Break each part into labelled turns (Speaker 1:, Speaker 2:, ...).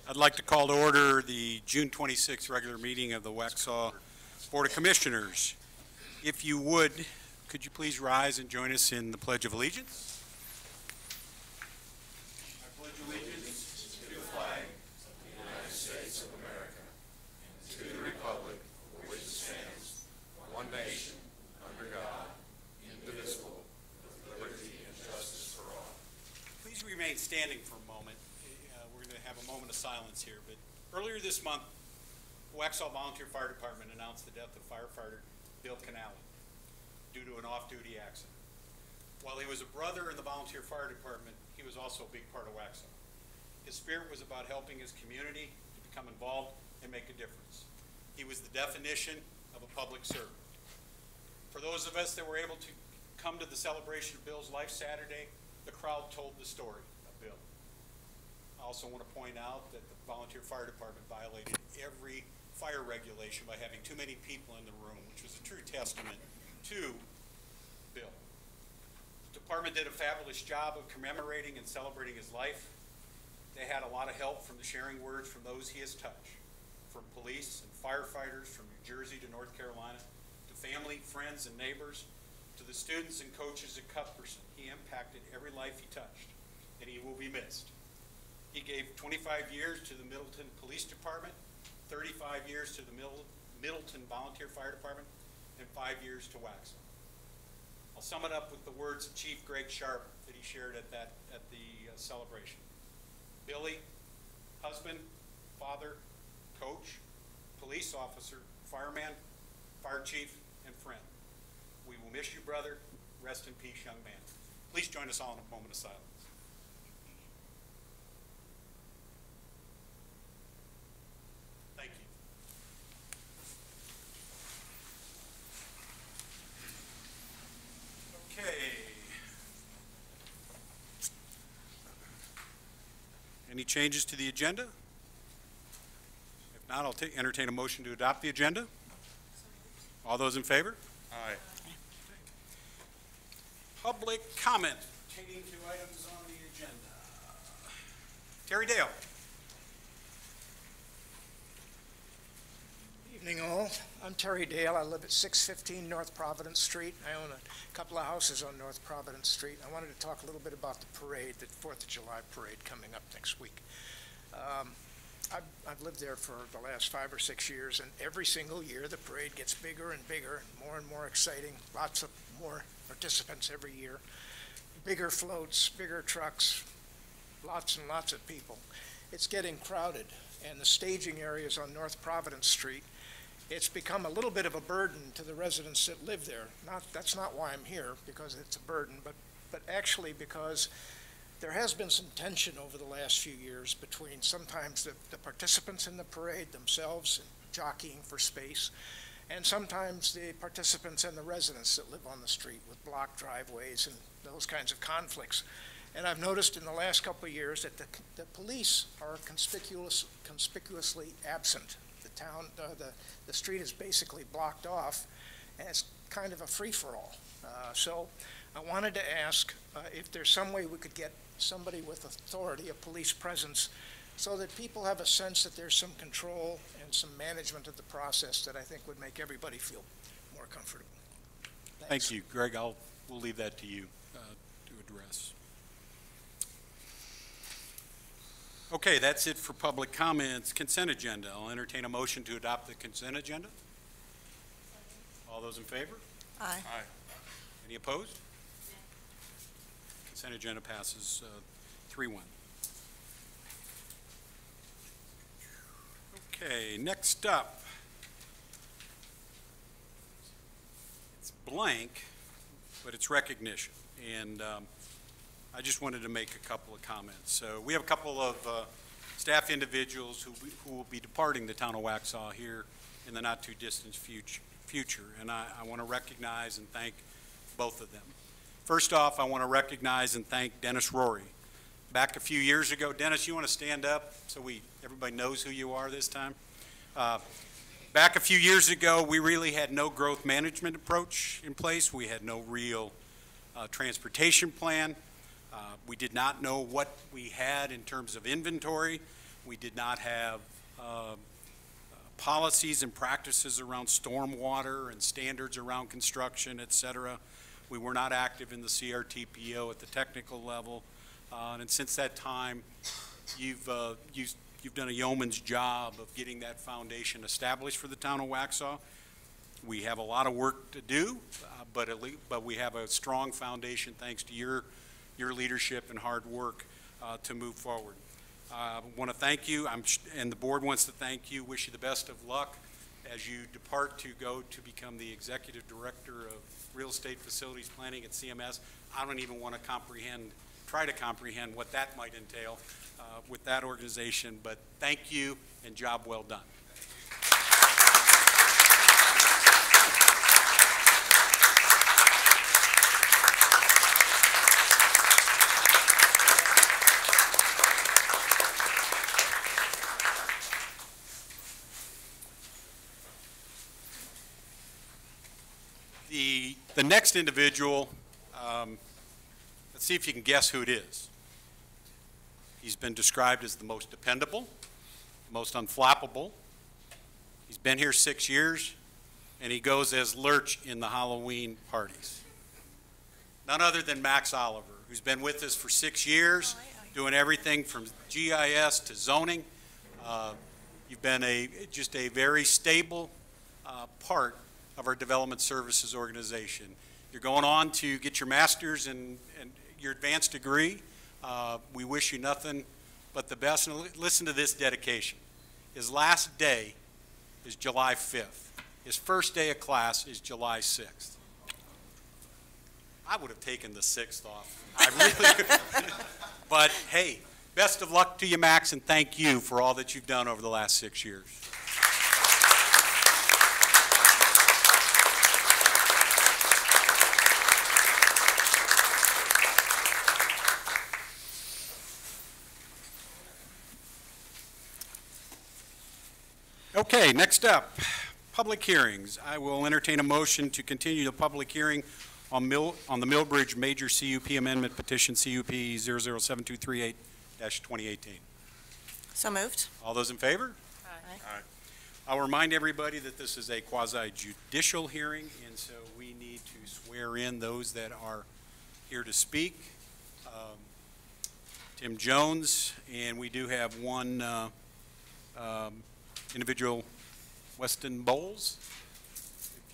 Speaker 1: I'd like to call to order the June 26th regular meeting of the Waxhaw Board of Commissioners. If you would, could you please rise and join us in the Pledge of Allegiance? I pledge allegiance to the flag of the United States of America and to the republic for which it stands, one nation, under God, indivisible, with liberty and justice for all. Please remain standing for a moment. We're going to have a moment of silence here. But earlier this month, Waxhaw Volunteer Fire Department announced the death of firefighter Bill Canale due to an off-duty accident. While he was a brother in the volunteer fire department, he was also a big part of Waxhaw. His spirit was about helping his community to become involved and make a difference. He was the definition of a public servant. For those of us that were able to come to the celebration of Bill's life Saturday, the crowd told the story of Bill. I also want to point out that the volunteer fire department violated every fire regulation by having too many people in the room, which was a true testament to Bill. The department did a fabulous job of commemorating and celebrating his life. They had a lot of help from the sharing words from those he has touched, from police and firefighters from New Jersey to North Carolina, to family, friends, and neighbors, to the students and coaches at Cuthbertson. He impacted every life he touched, and he will be missed. He gave 25 years to the Middleton Police Department, 35 years to the Middleton Volunteer Fire Department, and 5 years to Waxhaw. I'll sum it up with the words of Chief Greg Sharp that he shared at the celebration. Billy, husband, father, coach, police officer, fireman, fire chief, and friend. We will miss you, brother. Rest in peace, young man. Please join us all in a moment of silence. Thank you. Okay. Any changes to the agenda? If not, I'll entertain a motion to adopt the agenda. All those in favor? Aye. Public comment pertaining to items on the agenda. Terry Dale.
Speaker 2: Evening all. I'm Terry Dale. I live at 615 North Providence Street. I own a couple of houses on North Providence Street. I wanted to talk a little bit about the parade, the 4th of July parade coming up next week. I've lived there for the last 5 or 6 years, and every single year the parade gets bigger and bigger and more exciting. Lots of more participants every year. Bigger floats, bigger trucks, lots and lots of people. It's getting crowded, and the staging areas on North Providence Street, it's become a little bit of a burden to the residents that live there. That's not why I'm here, because it's a burden, but actually because there has been some tension over the last few years between sometimes the participants in the parade themselves jockeying for space, and sometimes the participants and the residents that live on the street with blocked driveways and those kinds of conflicts. And I've noticed in the last couple of years that the police are conspicuously absent. The street is basically blocked off, and it's kind of a free-for-all. So I wanted to ask if there's some way we could get somebody with authority, a police presence, so that people have a sense that there's some control and some management of the process that I think would make everybody feel more comfortable. Thanks.
Speaker 1: Thank you, Greg. We'll leave that to you to address. Okay, that's it for public comments. Consent agenda. I'll entertain a motion to adopt the consent agenda. All those in favor?
Speaker 3: Aye.
Speaker 1: Aye. Any opposed? Consent agenda passes 3-1. Okay, next up. It's blank, but it's recognition. And I just wanted to make a couple of comments. So we have a couple of staff individuals who will be departing the town of Waxhaw here in the not too distant future. And I want to recognize and thank both of them. First off, I want to recognize and thank Dennis Rory. Back a few years ago, Dennis, you want to stand up so everybody knows who you are this time? Back a few years ago, we really had no growth management approach in place. We had no real transportation plan. We did not know what we had in terms of inventory.
Speaker 3: We did not have policies and practices around stormwater and standards around construction, et cetera. We were not active in the CRTPO at the technical level. And since that time, you've done a yeoman's job of getting that foundation established for the town of Waxhaw. We have a lot of work to do, but we have a strong foundation thanks to your leadership and hard work to move forward. I want to thank you, and the board wants to thank you, wish you the best of luck as you depart to go to become the Executive Director of Real Estate Facilities Planning at CMS. I don't even want to try to comprehend what that might entail with that organization, but thank you and job well done. The next individual, let's see if you can guess who it is. He's been described as the most dependable, most unflappable. He's been here 6 years, and he goes as Lurch in the Halloween parties. None other than Max Oliver, who's been with us for 6 years, doing everything from GIS to zoning. You've been just a very stable part of our development services organization. You're going on to get your master's and your advanced degree. We wish you nothing but the best. And listen to this dedication. His last day is July 5th. His first day of class is July 6th. I would have taken the 6th off. I really But hey, best of luck to you, Max, and thank you for all that you've done over the last 6 years. Okay, next up, public hearings. I will entertain a motion to continue the public hearing on the Millbridge Major CUP Amendment Petition CUP 007238-2018.
Speaker 4: So moved.
Speaker 3: All those in favor?
Speaker 4: Aye.
Speaker 3: Aye. I'll remind everybody that this is a quasi-judicial hearing, and so we need to swear in those that are here to speak. Tim Jones, and we do have one individual, Weston Bowles,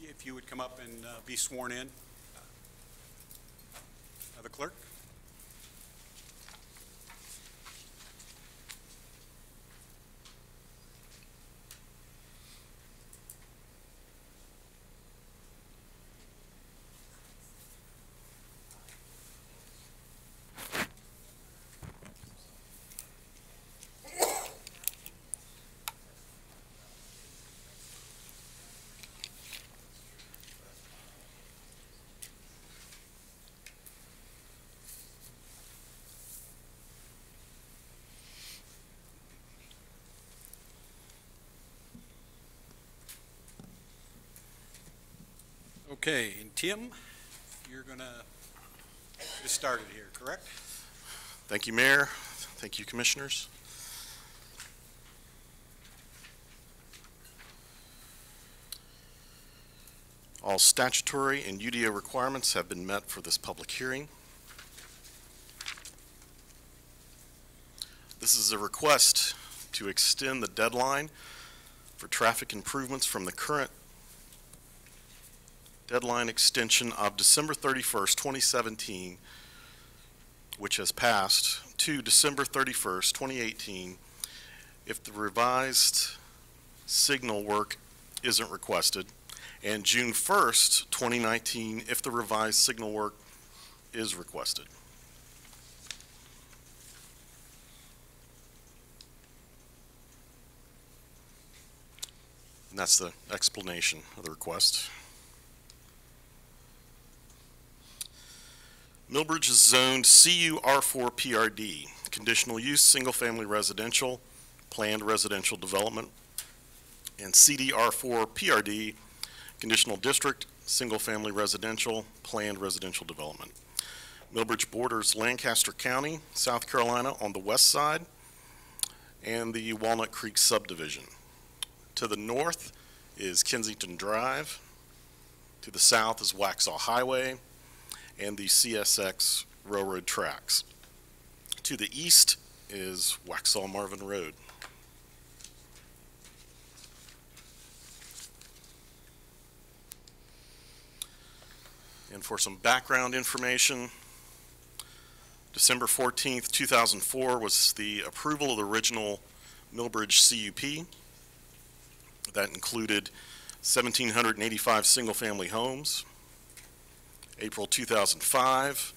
Speaker 3: if you would come up and be sworn in. The clerk. Okay, and Tim, you're going to get started here, correct?
Speaker 1: Thank you, Mayor. Thank you, Commissioners. All statutory and UDO requirements have been met for this public hearing. This is a request to extend the deadline for traffic improvements from the current deadline extension of December 31st, 2017, which has passed, to December 31st, 2018, if the revised signal work isn't requested, and June 1st, 2019, if the revised signal work is requested. And that's the explanation of the request. Millbridge is zoned CUR4 PRD, conditional use, single-family residential, planned residential development, and CDR4 PRD, conditional district, single-family residential, planned residential development. Millbridge borders Lancaster County, South Carolina on the west side,
Speaker 4: and the Walnut Creek subdivision. To the north is Kensington Drive. To the south is Waxhaw Highway and the CSX railroad tracks. To the east is Waxhaw Marvin Road. And for some background information, December 14th, 2004 was the approval of the original Millbridge CUP. That included 1,785 single-family homes. April 2005,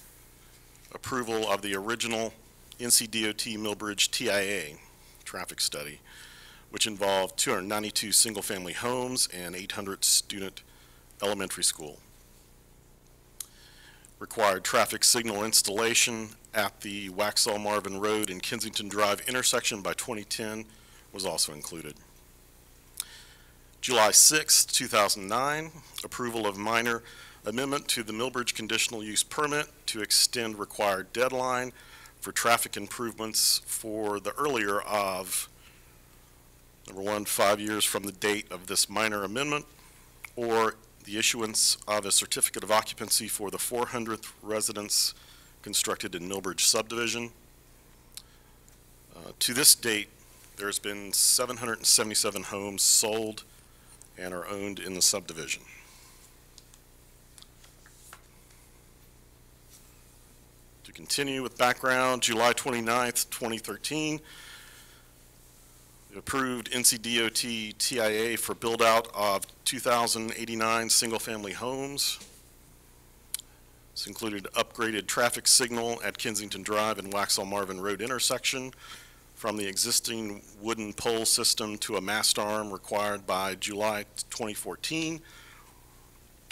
Speaker 4: approval of the original NCDOT Millbridge TIA traffic study, which involved 292 single-family homes and 800 student elementary school. Required traffic signal installation at the Waxhaw Marvin Road and Kensington Drive intersection by 2010 was also included. July 6, 2009, approval of minor amendment to the Millbridge conditional use permit to extend required deadline for traffic improvements for the earlier of, number one, 5 years from the date of this minor amendment, or the issuance of a certificate of occupancy for the 400th residence constructed in Millbridge subdivision. To this date, there's been 777 homes sold and are owned in the subdivision. To continue with background, July 29th, 2013, approved NCDOT TIA for build-out of 2,089 single-family homes. This included upgraded traffic signal at Kensington Drive and Waxhaw Marvin Road intersection from the existing wooden pole system to a mast arm required by July 2014,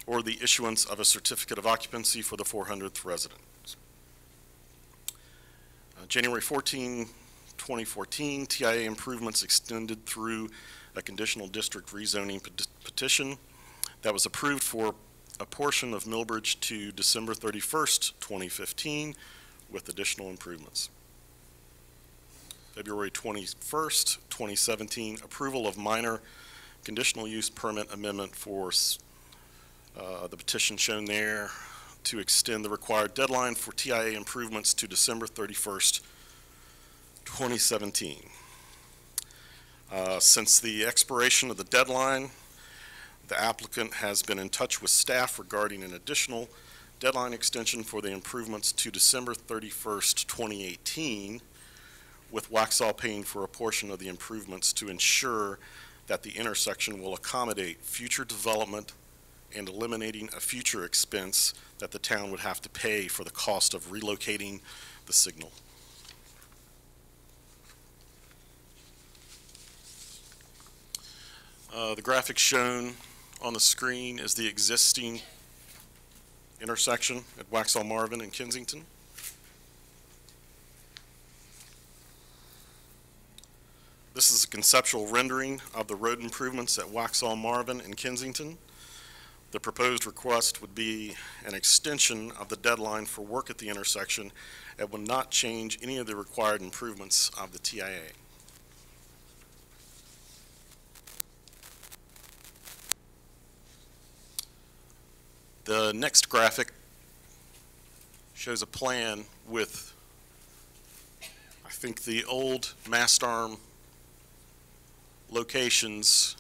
Speaker 4: or the issuance of a certificate of occupancy for the 400th resident. January 14, 2014, TIA improvements extended through a conditional district rezoning petition that was approved for a portion of Millbridge to December 31st, 2015, with additional improvements. February 21st, 2017, approval of minor conditional use permit amendment for the petition shown there to extend the required deadline for TIA improvements to December 31st, 2017. Since the expiration of the deadline, the applicant has been in touch with staff regarding an additional deadline extension for the improvements to December 31st, 2018, with Waxhaw paying for a portion of the improvements to ensure that the intersection will accommodate future development and eliminating a future expense that the town would have to pay for the cost of relocating the signal. The graphic shown on the screen is the existing intersection at Waxhaw Marvin and Kensington. This is a conceptual rendering of the road improvements at Waxhaw Marvin and Kensington. The proposed request would be an extension of the deadline for work at the intersection and would not change any of the required improvements of the TIA. The next graphic shows a plan with, I think, the old mast arm locations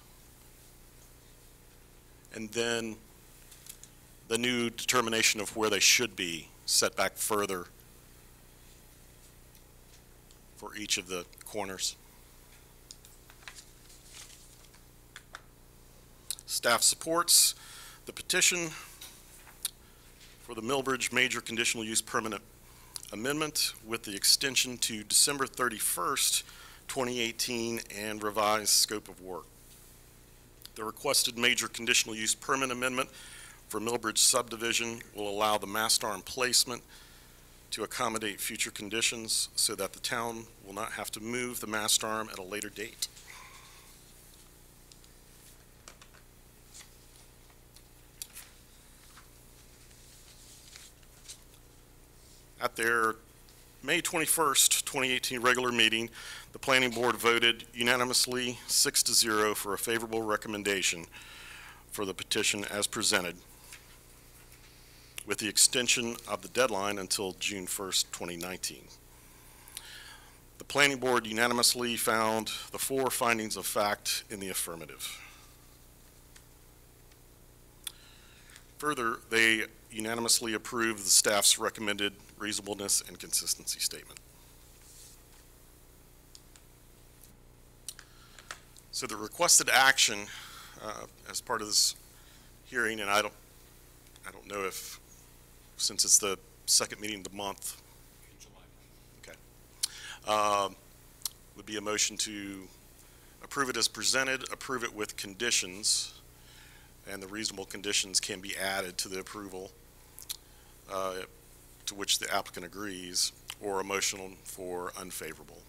Speaker 4: and then the new determination of where they should be set back further for each of the corners. Staff supports the petition for the Millbridge Major Conditional Use Permanent Amendment with the extension to December 31st, 2018 and revised scope of work. The requested Major Conditional Use Permit Amendment for Millbridge subdivision will allow the mast arm placement to accommodate future conditions so that the town will not have to move the mast arm at a later date. At their May 21st, 2018 regular meeting, the Planning Board voted unanimously 6-0 for a favorable recommendation for the petition as presented, with the extension of the deadline until June 1st, 2019. The Planning Board unanimously found the 4 findings of fact in the affirmative. Further, they unanimously approved the staff's recommended reasonableness and consistency statement. So the requested action as part of this hearing, and I don't know if, since it's the second meeting of the month, would be a motion to approve it as presented, approve it with conditions, and the reasonable conditions can be added to the approval to which the applicant agrees, or a motion for unfavorable.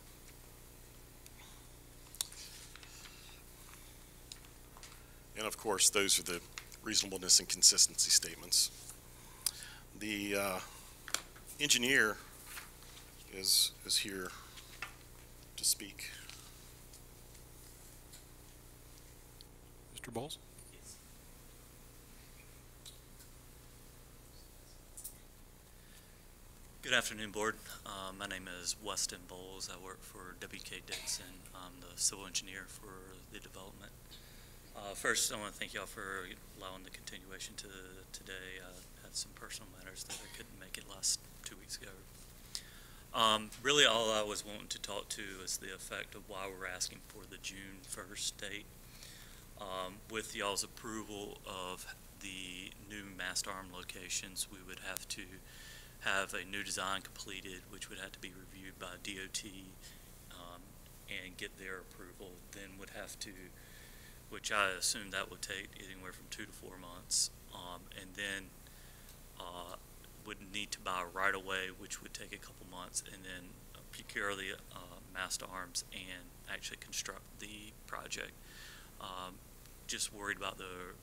Speaker 4: And of course, those are the reasonableness and consistency statements. The engineer is here to speak.
Speaker 3: Mr. Bowles?
Speaker 5: Good afternoon, Board. My name is Weston Bowles. I work for W.K. Dixon. I'm the civil engineer for the development. First, I want to thank y'all for allowing the continuation to today. I had some personal matters that I couldn't make it last 2 weeks ago. Really, all I was wanting to talk to is the effect of why we're asking for the June 1st date. With y'all's approval of the new mast arm locations, we would have to have a new design completed, which would have to be reviewed by DOT and get their approval. Then would have to, which I assume that would take anywhere from 2 to 4 months, and then would need to buy right away, which would take a couple months, and then procure the mast arms and actually construct the project. Just worried about the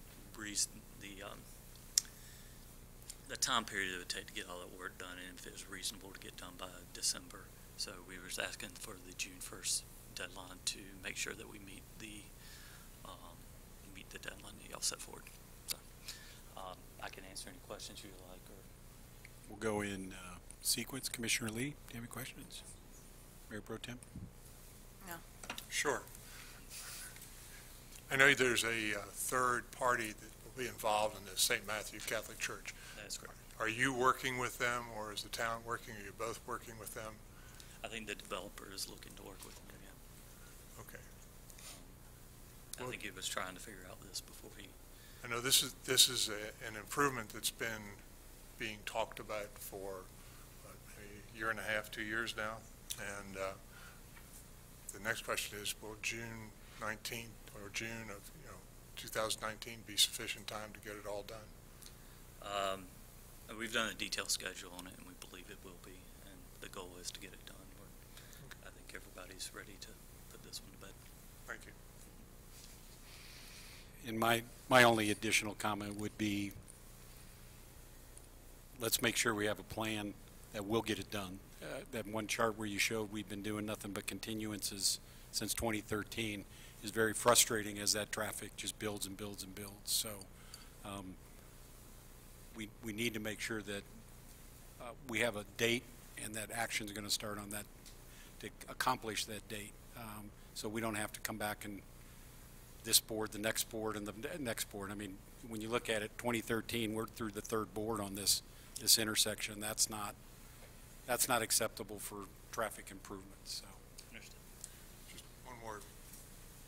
Speaker 5: time period it would take to get all that work done, and if it was reasonable to get done by December. So we were asking for the June 1st deadline to make sure that we meet the deadline that y'all set forward. So I can answer any questions you like. Or
Speaker 3: We'll go in sequence. Commissioner Lee, do you have any questions? Mayor Pro Tem?
Speaker 6: No.
Speaker 1: Sure. I know there's a third party that will be involved in the St. Matthew Catholic Church.
Speaker 5: that's correct.
Speaker 1: Are you working with them, or is the town working? Are you both working with them?
Speaker 5: I think the developer is looking to work with me again.
Speaker 1: Okay.
Speaker 5: I think he was trying to figure out this before he.
Speaker 1: I know this is an improvement that's been being talked about for a year and a half, 2 years now. And the next question is, will June 19th or June of 2019 be sufficient time to get it all done?
Speaker 5: We've done a detailed schedule on it, and we believe it will be. And the goal is to get it done. I think everybody's ready to put this one to bed.
Speaker 1: Thank you.
Speaker 3: And my only additional comment would be, let's make sure we have a plan that will get it done. That one chart where you showed we've been doing nothing but continuances since 2013 is very frustrating as that traffic just builds and builds and builds. So we need to make sure that we have a date and that action is going to start on that to accomplish that date. So we don't have to come back and this board, the next board, and the next board. I mean, when you look at it, 2013, we're through the third board on this intersection. That's not acceptable for traffic improvements. So,
Speaker 5: Understood.
Speaker 1: Just one more.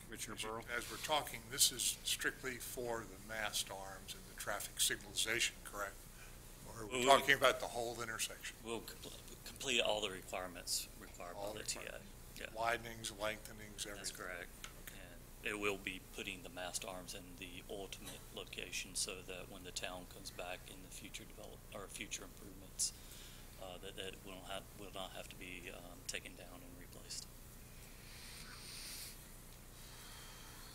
Speaker 3: Commissioner Burrow.
Speaker 1: As we're talking, this is strictly for the mast arms and the traffic signalization, correct? Or are we talking about the whole intersection?
Speaker 5: We'll complete all the requirements required
Speaker 1: All
Speaker 5: by
Speaker 1: the
Speaker 5: the TA.
Speaker 1: requirements.
Speaker 5: Yeah,
Speaker 1: Widenings, lengthenings, everything?
Speaker 5: that's correct. And it will be putting the mast arms in the ultimate location so that when the town comes back in the future future improvements, that will not have to be taken down and replaced.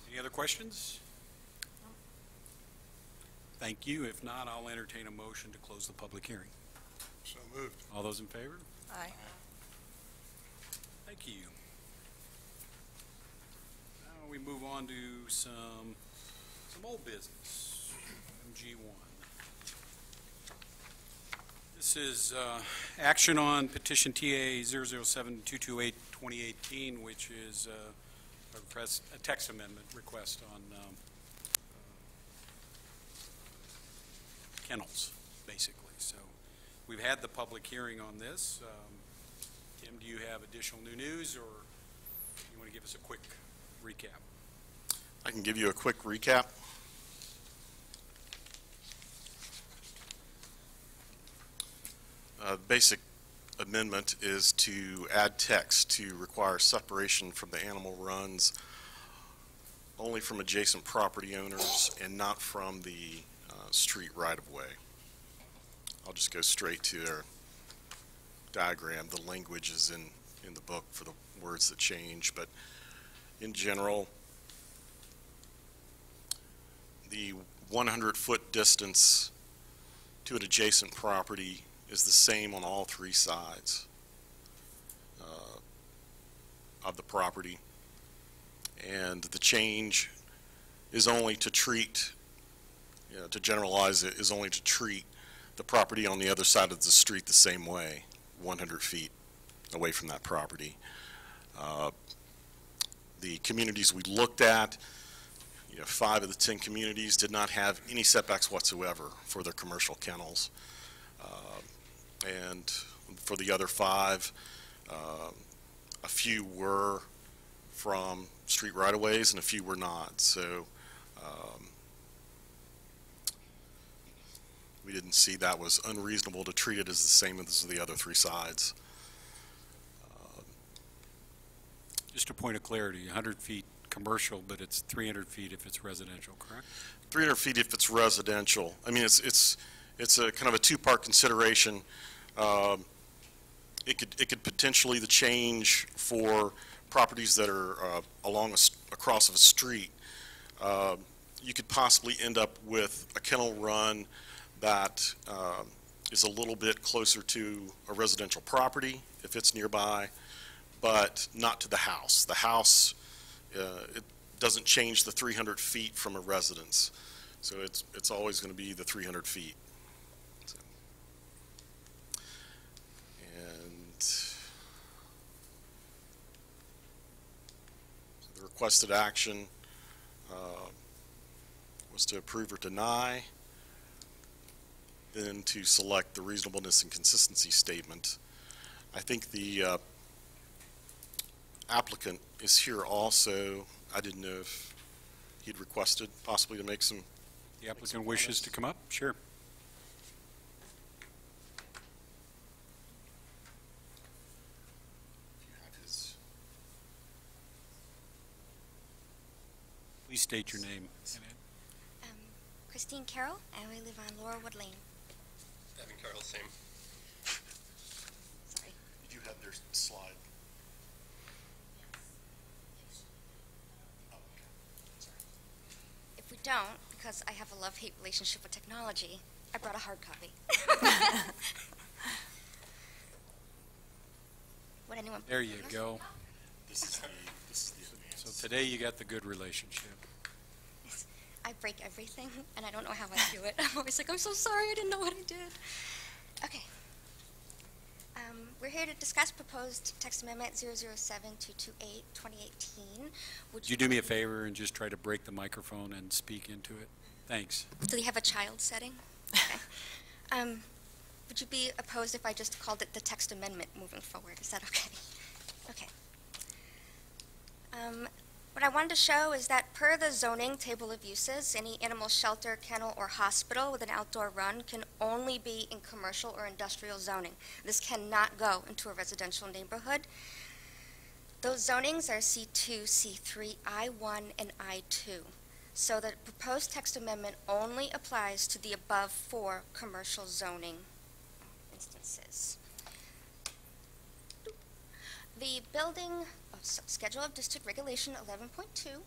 Speaker 3: Any other questions? Thank you. If not, I'll entertain a motion to close the public hearing.
Speaker 1: So moved.
Speaker 3: All those in favor?
Speaker 6: Aye.
Speaker 3: Thank you. Now we move on to some old business, MG1. This is action on petition TA 007-228-2018, which is a text amendment request on kennels, basically. So we've had the public hearing on this. Tim, do you have additional new news, or you want to give us a quick recap?
Speaker 4: I can give you a quick recap. Basic amendment is to add text to require separation from the animal runs only from adjacent property owners and not from the street right-of-way. I'll just go straight to their diagram. The language is in the book for the words that change, but in general, the 100-foot distance to an adjacent property is the same on all three sides of the property, and the change is only to treat, to generalize it, is only to treat the property on the other side of the street the same way, 100 feet away from that property. The communities we looked at, 5 of the 10 communities did not have any setbacks whatsoever for their commercial kennels. And for the other 5, a few were from street right-of-ways and a few were not. So we didn't see that was unreasonable to treat it as the same as the other 3 sides.
Speaker 3: Just a point of clarity, 100 feet commercial, but it's 300 feet if it's residential, correct?
Speaker 4: 300 feet if it's residential. I mean, it's a kind of a 2-part consideration. It could potentially, the change for properties that are across of a street, you could possibly end up with a kennel run that is a little bit closer to a residential property if it's nearby, but not to the house. The house, it doesn't change the 300 feet from a residence. So it's always going to be the 300 feet. So. And the requested action was to approve or deny, then to select the reasonableness and consistency statement. I think the applicant is here also. I didn't know if he'd requested possibly to make some.
Speaker 3: The applicant wishes to come up? Sure. Please state your name.
Speaker 6: Christine Carroll, and we live on Laurelwood Lane.
Speaker 7: Evan Carroll, same.
Speaker 6: Sorry.
Speaker 4: You have their slide.
Speaker 6: If we don't, because I have a love-hate relationship with technology, I brought a hard copy. Would anyone?
Speaker 3: There you go.
Speaker 4: This is the advance.
Speaker 3: So today you got the good relationship.
Speaker 6: I break everything, and I don't know how I do it. I'm always like, I'm so sorry, I didn't know what I did. Okay. We're here to discuss proposed text amendment 007-228-2018.
Speaker 3: Would you do me a favor and just try to break the microphone and speak into it? Thanks.
Speaker 6: Do they have a child setting? Okay. Would you be opposed if I just called it the text amendment moving forward? Is that okay? Okay. What I wanted to show is that per the zoning table of uses, any animal shelter, kennel, or hospital with an outdoor run can only be in commercial or industrial zoning. This cannot go into a residential neighborhood. Those zonings are C2, C3, I1, and I2. So the proposed text amendment only applies to the above 4 commercial zoning instances. The building schedule of district regulation 11.2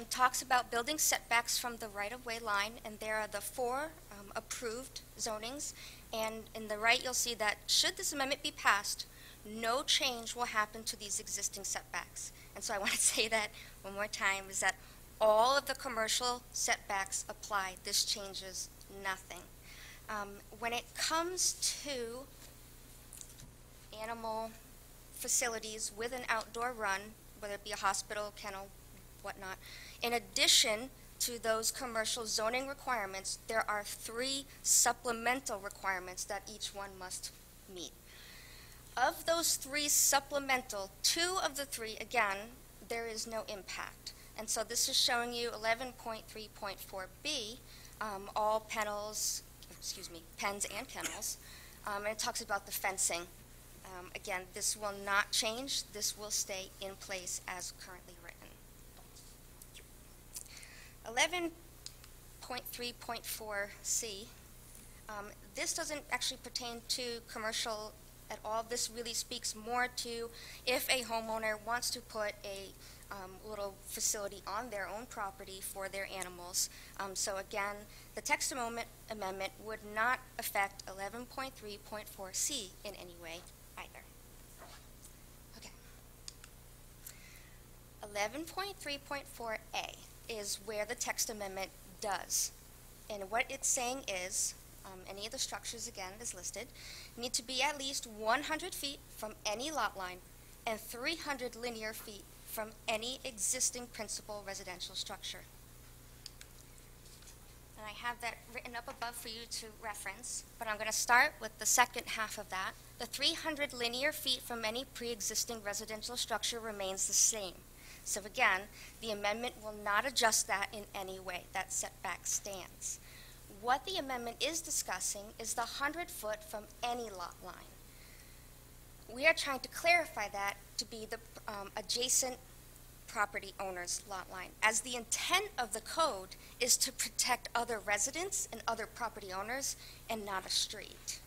Speaker 6: talks about building setbacks from the right-of-way line, and there are the 4 approved zonings. And in the right, you'll see that should this amendment be passed, no change will happen to these existing setbacks. And so I want to say that one more time, is that all of the commercial setbacks apply. This changes nothing. When it comes to animal facilities with an outdoor run, whether it be a hospital, kennel, whatnot, in addition to those commercial zoning requirements, there are 3 supplemental requirements that each one must meet. Of those 3 supplemental, 2 of the 3, again, there is no impact. And so this is showing you 11.3.4b, all pens and kennels, and it talks about the fencing. Again, this will not change. This will stay in place as currently written. 11.3.4c, this doesn't actually pertain to commercial at all. This really speaks more to if a homeowner wants to put a little facility on their own property for their animals. So again, the text amendment would not affect 11.3.4c in any way either. Okay. 11.3.4a is where the text amendment does. And what it's saying is, any of the structures, again, as listed, need to be at least 100 feet from any lot line and 300 linear feet from any existing principal residential structure. And I have that written up above for you to reference, but I'm going to start with the second half of that. The 300 linear feet from any pre-existing residential structure remains the same. So again, the amendment will not adjust that in any way. That setback stands. What the amendment is discussing is the 100-foot from any lot line. We are trying to clarify that to be the adjacent property owner's lot line, as the intent of the code is to protect other residents and other property owners and not a street.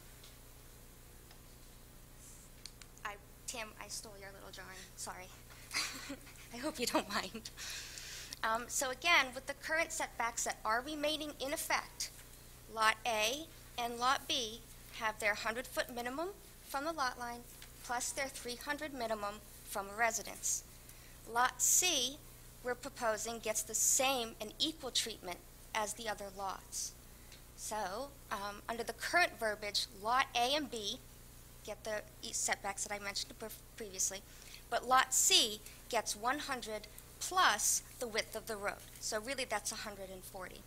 Speaker 6: Tim, I stole your little drawing. Sorry. I hope you don't mind. So again, with the current setbacks that are remaining in effect, Lot A and Lot B have their 100-foot minimum from the lot line plus their 300 minimum from a residence. Lot C, we're proposing, gets the same and equal treatment as the other lots. So under the current verbiage, Lot A and B get the setbacks that I mentioned previously, but Lot C gets 100 plus the width of the road. So really that's 140.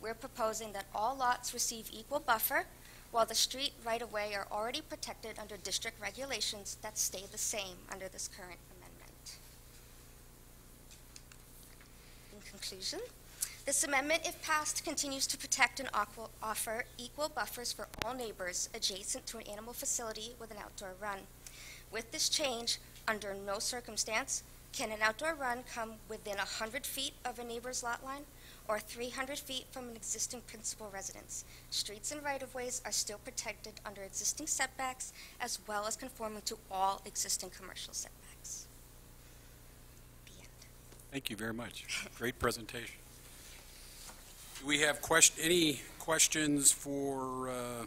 Speaker 6: We're proposing that all lots receive equal buffer, while the street right-of-way are already protected under district regulations that stay the same under this current amendment. In conclusion, this amendment, if passed, continues to protect and offer equal buffers for all neighbors adjacent to an animal facility with an outdoor run. With this change, under no circumstance can an outdoor run come within 100 feet of a neighbor's lot line or 300 feet from an existing principal residence. Streets and right-of-ways are still protected under existing setbacks as well as conforming to all existing commercial setbacks. The end.
Speaker 3: Thank you very much. Great presentation. Do we have any questions for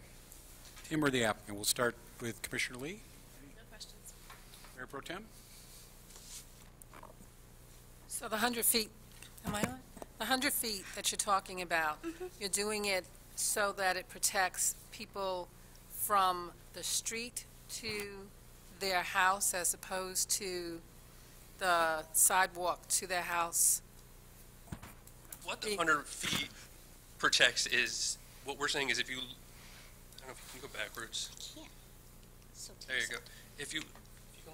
Speaker 3: Tim or the applicant? We'll start with Commissioner Lee.
Speaker 8: No questions.
Speaker 3: Mayor Pro Tem?
Speaker 8: So the 100 feet, am I on? The 100 feet that you're talking about, you're doing it so that it protects people from the street to their house as opposed to the sidewalk to their house?
Speaker 7: What the 100 feet protects is, what we're saying is if you, I don't know if you can go backwards.
Speaker 6: I can't. So
Speaker 7: There you go. If you can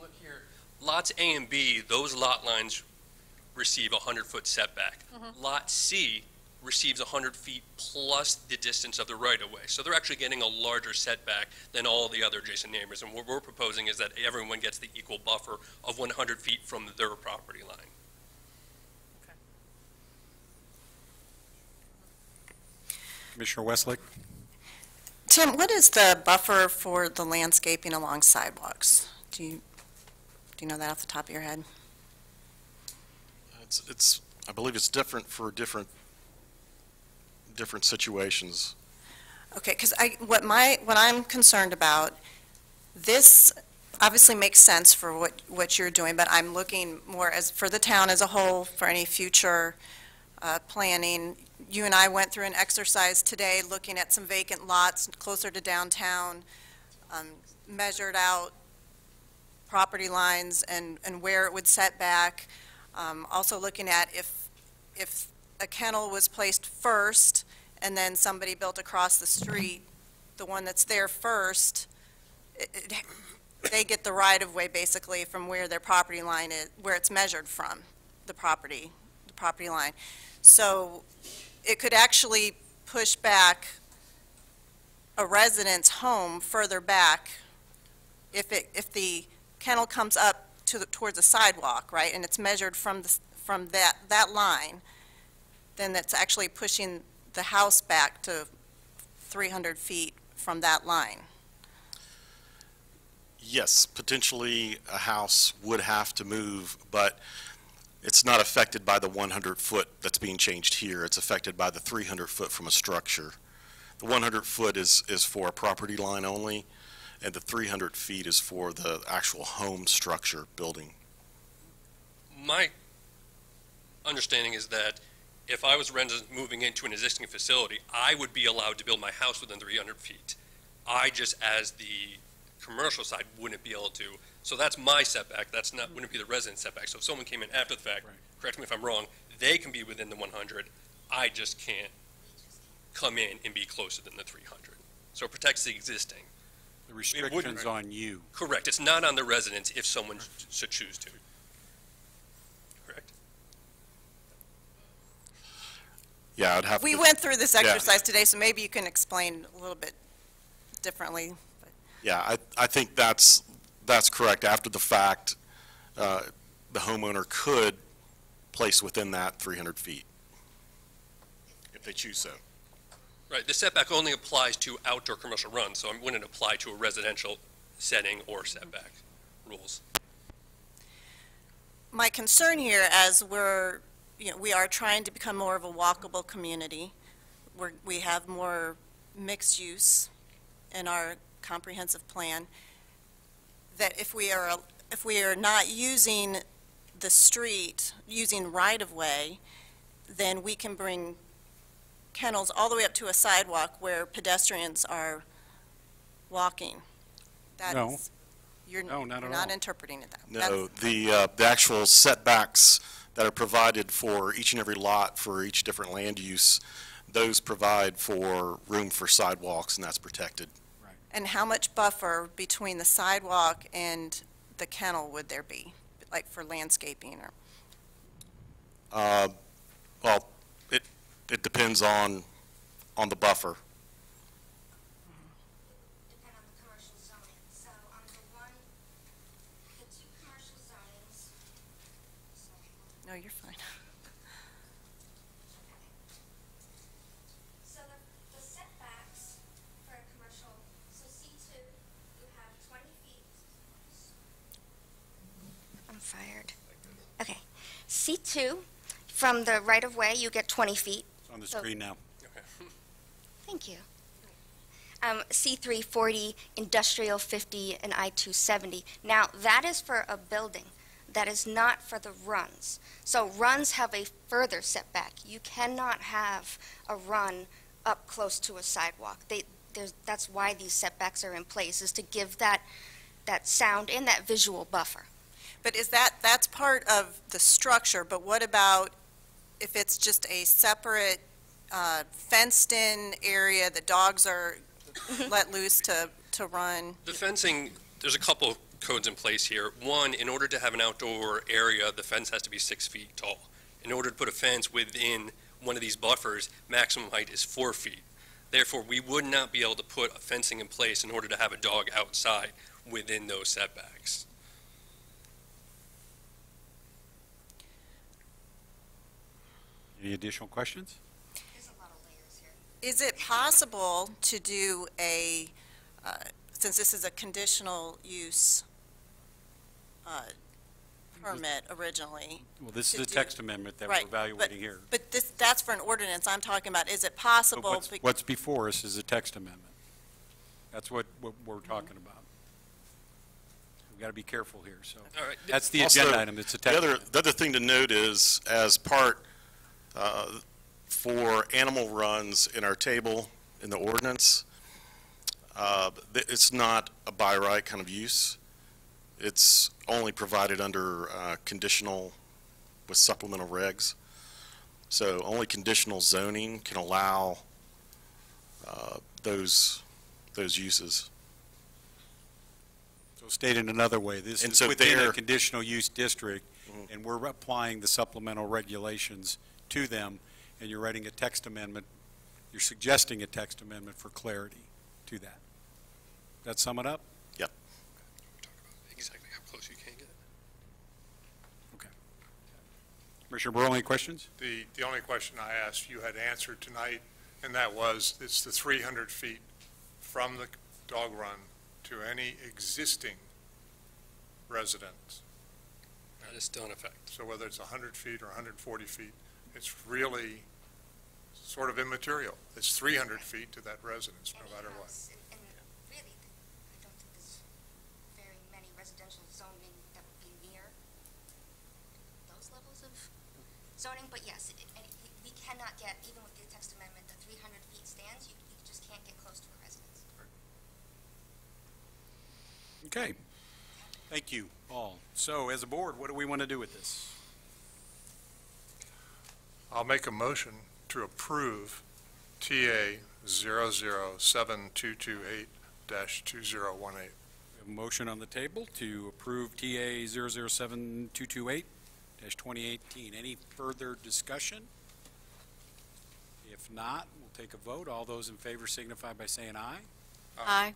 Speaker 7: look here, lots A and B, those lot lines receive a 100-foot setback. Lot C receives 100 feet plus the distance of the right-of-way. So they're actually getting a larger setback than all the other adjacent neighbors. And what we're proposing is that everyone gets the equal buffer of 100 feet from their property line.
Speaker 3: Commissioner Westlake?
Speaker 9: Tim, what is the buffer for the landscaping along sidewalks? Do you know that off the top of your head?
Speaker 4: I believe it's different for different situations.
Speaker 9: Okay, because what I'm concerned about, this obviously makes sense for what you're doing, but I'm looking more as, for the town as a whole, for any future planning. You and I went through an exercise today looking at some vacant lots closer to downtown, measured out property lines and where it would set back. Also looking at if a kennel was placed first and then somebody built across the street, the one that's there first, they get the right-of-way basically from where their property line is, where it's measured from, the property line. So it could actually push back a resident's home further back if the kennel comes up towards a sidewalk, right, and it's measured from that line, then that's actually pushing the house back to 300 feet from that line.
Speaker 4: Yes, potentially a house would have to move, but it's not affected by the 100-foot that's being changed here. It's affected by the 300-foot from a structure. The 100-foot is for a property line only, and the 300 feet is for the actual home structure building.
Speaker 7: My understanding is that if I was a resident moving into an existing facility, I would be allowed to build my house within 300 feet. I just, as the commercial side, wouldn't be able to. So that's my setback. That's not, wouldn't be the resident setback. So if someone came in after the fact, correct me if I'm wrong, they can be within the 100. I just can't come in and be closer than the 300. So it protects the existing.
Speaker 3: The restriction's on you.
Speaker 7: Correct. It's not on the residents if someone should choose to. Correct.
Speaker 4: Yeah, I'd have
Speaker 9: We
Speaker 4: to.
Speaker 9: went through this exercise today, so maybe you can explain a little bit differently.
Speaker 4: Yeah, I think that's correct. After the fact, the homeowner could place within that 300 feet if they choose so.
Speaker 7: Right. The setback only applies to outdoor commercial runs, so it wouldn't apply to a residential setting or setback rules.
Speaker 9: My concern here, as we are trying to become more of a walkable community, we have more mixed use in our comprehensive plan, that if we are not using the street, using right-of-way, then we can bring kennels all the way up to a sidewalk where pedestrians are walking.
Speaker 3: No.
Speaker 9: You're
Speaker 3: No, not at
Speaker 9: not
Speaker 3: all.
Speaker 9: interpreting it that way.
Speaker 4: No, the actual setbacks that are provided for each and every lot for each different land use, those provide for room for sidewalks, and that's protected.
Speaker 9: And how much buffer between the sidewalk and the kennel would there be, like for landscaping or?
Speaker 4: Well, it depends on the buffer.
Speaker 6: Depend on the commercial zoning. So on the two commercial zonings.
Speaker 9: No, you're fine.
Speaker 6: So the setbacks for a commercial, so C2, you have 20 feet. I'm fired. Okay. C2, from the right-of-way, you get 20 feet.
Speaker 3: It's on the
Speaker 6: So-
Speaker 3: screen now.
Speaker 6: Thank you. C3 40, industrial 50, and I2 70. Now, that is for a building. That is not for the runs. So runs have a further setback. You cannot have a run up close to a sidewalk. That's why these setbacks are in place, is to give that sound and that visual buffer.
Speaker 9: But that's part of the structure, but what about if it's just a separate fenced-in area, the dogs are let loose to run?
Speaker 7: The fencing, there's a couple codes in place here. One, in order to have an outdoor area, the fence has to be 6 feet tall. In order to put a fence within one of these buffers, maximum height is 4 feet. Therefore, we would not be able to put a fencing in place in order to have a dog outside within those setbacks.
Speaker 3: Any additional questions?
Speaker 6: There's a lot of layers here.
Speaker 9: Is it possible to do since this is a conditional use permit originally?
Speaker 3: Well, this is
Speaker 9: To
Speaker 3: a
Speaker 9: do-
Speaker 3: text amendment that we're
Speaker 9: Right,
Speaker 3: evaluating here.
Speaker 9: But that's for an ordinance I'm talking about. Is it
Speaker 3: But
Speaker 9: possible?
Speaker 3: what's before us is a text amendment. That's what we're talking about. We've got to be careful here, so.
Speaker 7: All right.
Speaker 3: That's the
Speaker 4: Also,
Speaker 3: agenda item, it's a technical.
Speaker 4: The other thing to note is, as part, for animal runs in our table in the ordinance, it's not a by right kind of use. It's only provided under conditional with supplemental regs. So only conditional zoning can allow those uses.
Speaker 3: So stated another way, this
Speaker 4: And
Speaker 3: is
Speaker 4: so
Speaker 3: within a
Speaker 4: there-
Speaker 3: conditional use district, and we're applying the supplemental regulations to them, and you're writing a text amendment, you're suggesting a text amendment for clarity to that. That sum it up?
Speaker 4: Yep.
Speaker 7: Exactly how close you can get.
Speaker 3: Okay. Commissioner Burrow, any questions?
Speaker 1: The only question I asked you had answered tonight, and that was, it's the 300 feet from the dog run to any existing residence.
Speaker 7: That is still in effect.
Speaker 1: So whether it's 100 feet or 140 feet, it's really sort of immaterial. It's 300 feet to that residence, no matter what.
Speaker 6: And really, I don't think there's very many residential zoning that would be near those levels of zoning, but yes, we cannot get, even with the text amendment, the 300 feet stands, you just can't get close to a residence.
Speaker 3: Okay. Thank you, all. So, as a board, what do we want to do with this?
Speaker 1: I'll make a motion to approve TA 007228-2018.
Speaker 3: We have a motion on the table to approve TA 007228-2018. Any further discussion? If not, we'll take a vote. All those in favor signify by saying aye.
Speaker 9: Aye.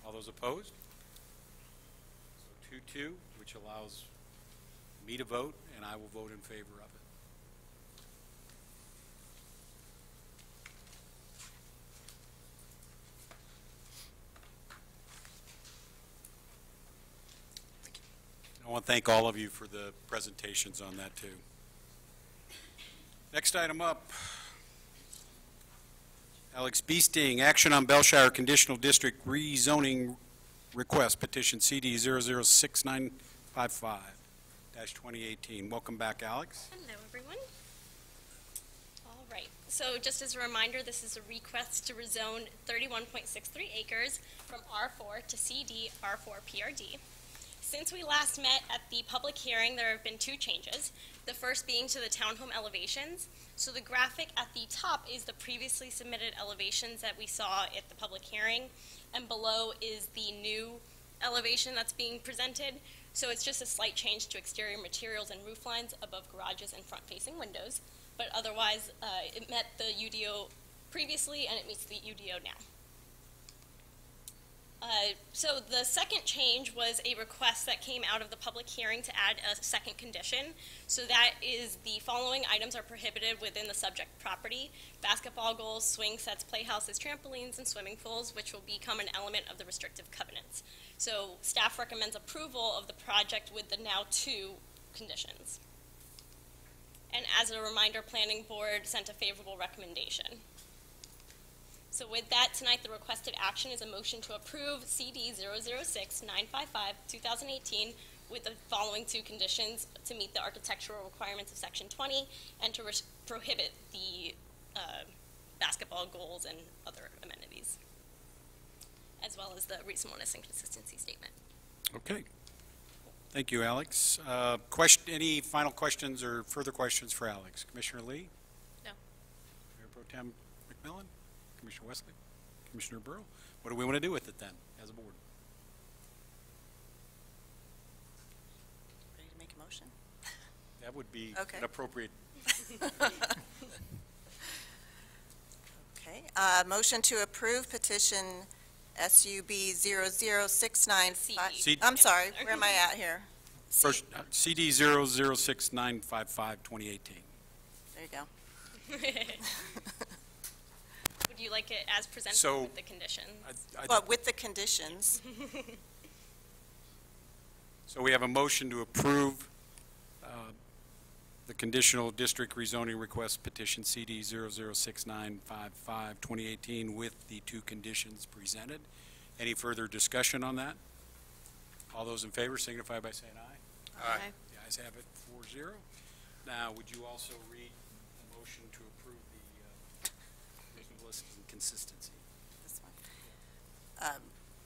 Speaker 3: All those opposed? So 2-2, which allows me to vote, and I will vote in favor of it. I want to thank all of you for the presentations on that, too. Next item up, Alex Beasting, action on Belshire Conditional District rezoning request, petition CD 006955-2018. Welcome back, Alex.
Speaker 10: Hello, everyone. All right, so just as a reminder, this is a request to rezone 31.63 acres from R4 to CD R4 PRD. Since we last met at the public hearing, there have been two changes. The first being to the townhome elevations. So the graphic at the top is the previously submitted elevations that we saw at the public hearing, and below is the new elevation that's being presented. So it's just a slight change to exterior materials and roof lines above garages and front-facing windows, but otherwise it met the UDO previously and it meets the UDO now. So the second change was a request that came out of the public hearing to add a second condition. So that is the following items are prohibited within the subject property: basketball goals, swing sets, playhouses, trampolines, and swimming pools, which will become an element of the restrictive covenants. So staff recommends approval of the project with the now two conditions. And as a reminder, Planning Board sent a favorable recommendation. So with that, tonight the requested action is a motion to approve CD 006955-2018 with the following two conditions: to meet the architectural requirements of Section 20 and to prohibit the basketball goals and other amenities, as well as the reasonableness and consistency statement.
Speaker 3: Okay. Thank you, Alex. Any final questions or further questions for Alex? Commissioner Lee?
Speaker 10: No.
Speaker 3: Mayor Pro Tem McMillan? Commissioner Wesley? Commissioner Burrow? What do we want to do with it then, as a board?
Speaker 9: Ready to make a motion?
Speaker 3: That would be
Speaker 9: Okay.
Speaker 3: an appropriate.
Speaker 9: Okay, motion to approve petition SUB 00695.
Speaker 3: CD.
Speaker 9: I'm sorry, where am I at here?
Speaker 3: First, CD 006955-2018.
Speaker 9: There you go.
Speaker 10: Would you like it as presented
Speaker 3: So,
Speaker 10: with the conditions?
Speaker 9: Well, with the conditions.
Speaker 3: So we have a motion to approve the conditional district rezoning request petition CD 006955-2018 with the two conditions presented. Any further discussion on that? All those in favor signify by saying aye.
Speaker 1: Aye.
Speaker 3: The ayes have it, 4-0. Now, would you also read the motion to approve the reasonableness and consistency?
Speaker 9: This one.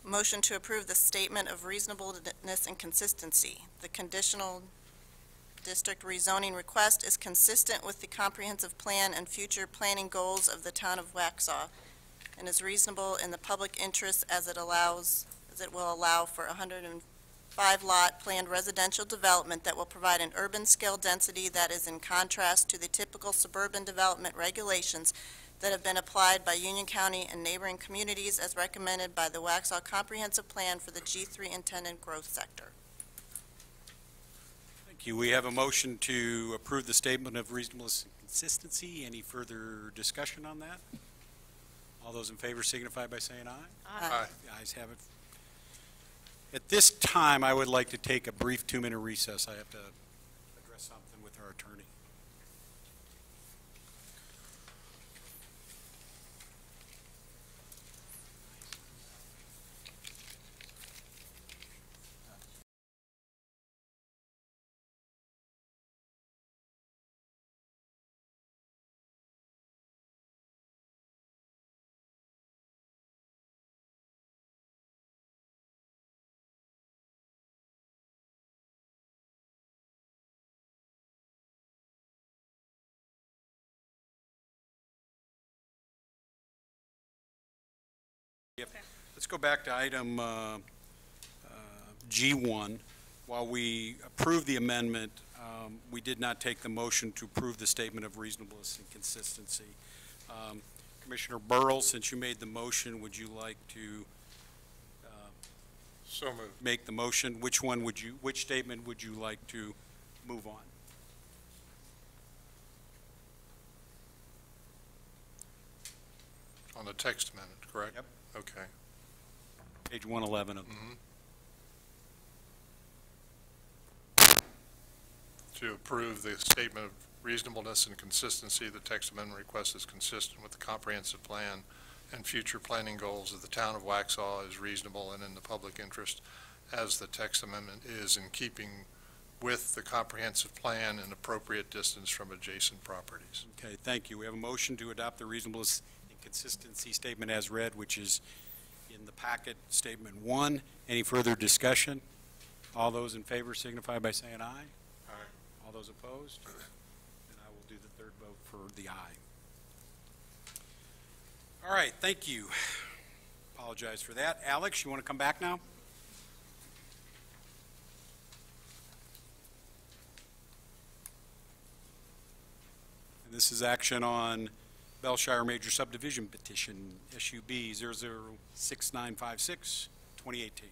Speaker 9: Motion to approve the statement of reasonableness and consistency. The conditional district rezoning request is consistent with the comprehensive plan and future planning goals of the town of Waxhaw, and is reasonable in the public interest as it will allow for 105-lot planned residential development that will provide an urban scale density that is in contrast to the typical suburban development regulations that have been applied by Union County and neighboring communities as recommended by the Waxhaw Comprehensive Plan for the G3 Intended Growth Sector.
Speaker 3: Thank you. We have a motion to approve the statement of reasonableness and consistency. Any further discussion on that? All those in favor signify by saying aye.
Speaker 1: Aye.
Speaker 3: The ayes have it. At this time, I would like to take a brief 2-minute recess. I have to address something with our attorney. Let's go back to item G1. While we approved the amendment, we did not take the motion to approve the statement of reasonableness and consistency. Commissioner Burrell, since you made the motion, would you like to
Speaker 1: So moved.
Speaker 3: make the motion? Which statement would you like to move on?
Speaker 1: On the text amendment, correct?
Speaker 3: Yep.
Speaker 1: Okay.
Speaker 3: Page 111 of
Speaker 1: To approve the statement of reasonableness and consistency, the text amendment request is consistent with the comprehensive plan and future planning goals of the town of Waxhaw, is reasonable and in the public interest, as the text amendment is in keeping with the comprehensive plan and appropriate distance from adjacent properties.
Speaker 3: Okay, thank you. We have a motion to adopt the reasonableness and consistency statement as read, which is in the packet, statement 1. Any further discussion? All those in favor signify by saying aye.
Speaker 1: Aye.
Speaker 3: All those opposed? And I will do the third vote for the aye. All right, thank you. Apologize for that. Alex, you want to come back now? And this is action on Bellshire Major Subdivision Petition, SUB 006956, 2018.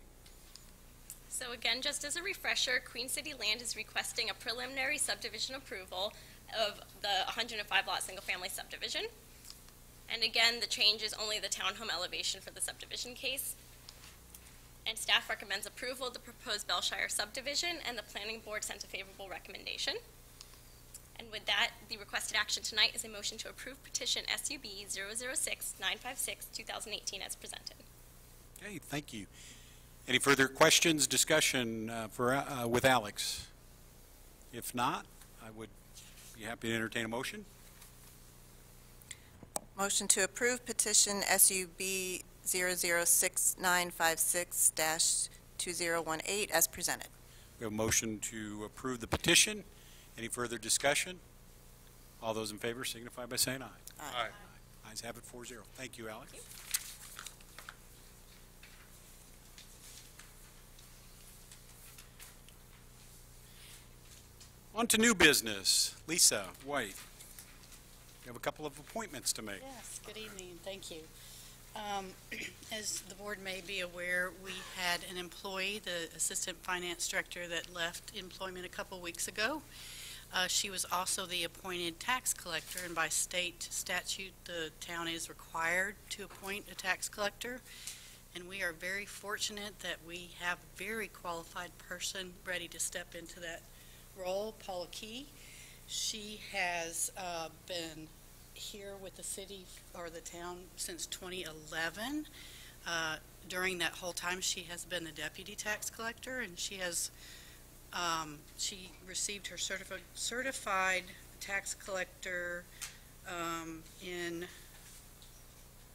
Speaker 10: So again, just as a refresher, Queen City Land is requesting a preliminary subdivision approval of the 105-lot single-family subdivision. And again, the change is only the townhome elevation for the subdivision case. And staff recommends approval of the proposed Bellshire subdivision, and the planning board sent a favorable recommendation. And with that, the requested action tonight is a motion to approve petition SUB 006956, 2018 as presented.
Speaker 3: Okay, thank you. Any further questions, discussion with Alex? If not, I would be happy to entertain a motion.
Speaker 9: Motion to approve petition SUB 006956-2018 as presented.
Speaker 3: We have a motion to approve the petition. Any further discussion? All those in favor signify by saying aye.
Speaker 1: Aye.
Speaker 3: Ayes have it, 4-0. Thank you, Alex.
Speaker 10: Thank you.
Speaker 3: On to new business. Lisa White, you have a couple of appointments to make.
Speaker 11: Yes, good evening, thank you. As the board may be aware, we had an employee, the assistant finance director, that left employment a couple weeks ago. She was also the appointed tax collector, and by state statute, the town is required to appoint a tax collector. And we are very fortunate that we have a very qualified person ready to step into that role, Paula Key. She has been here with the city or the town since 2011. during that whole time, she has been the deputy tax collector, and she has, she received her certified tax collector in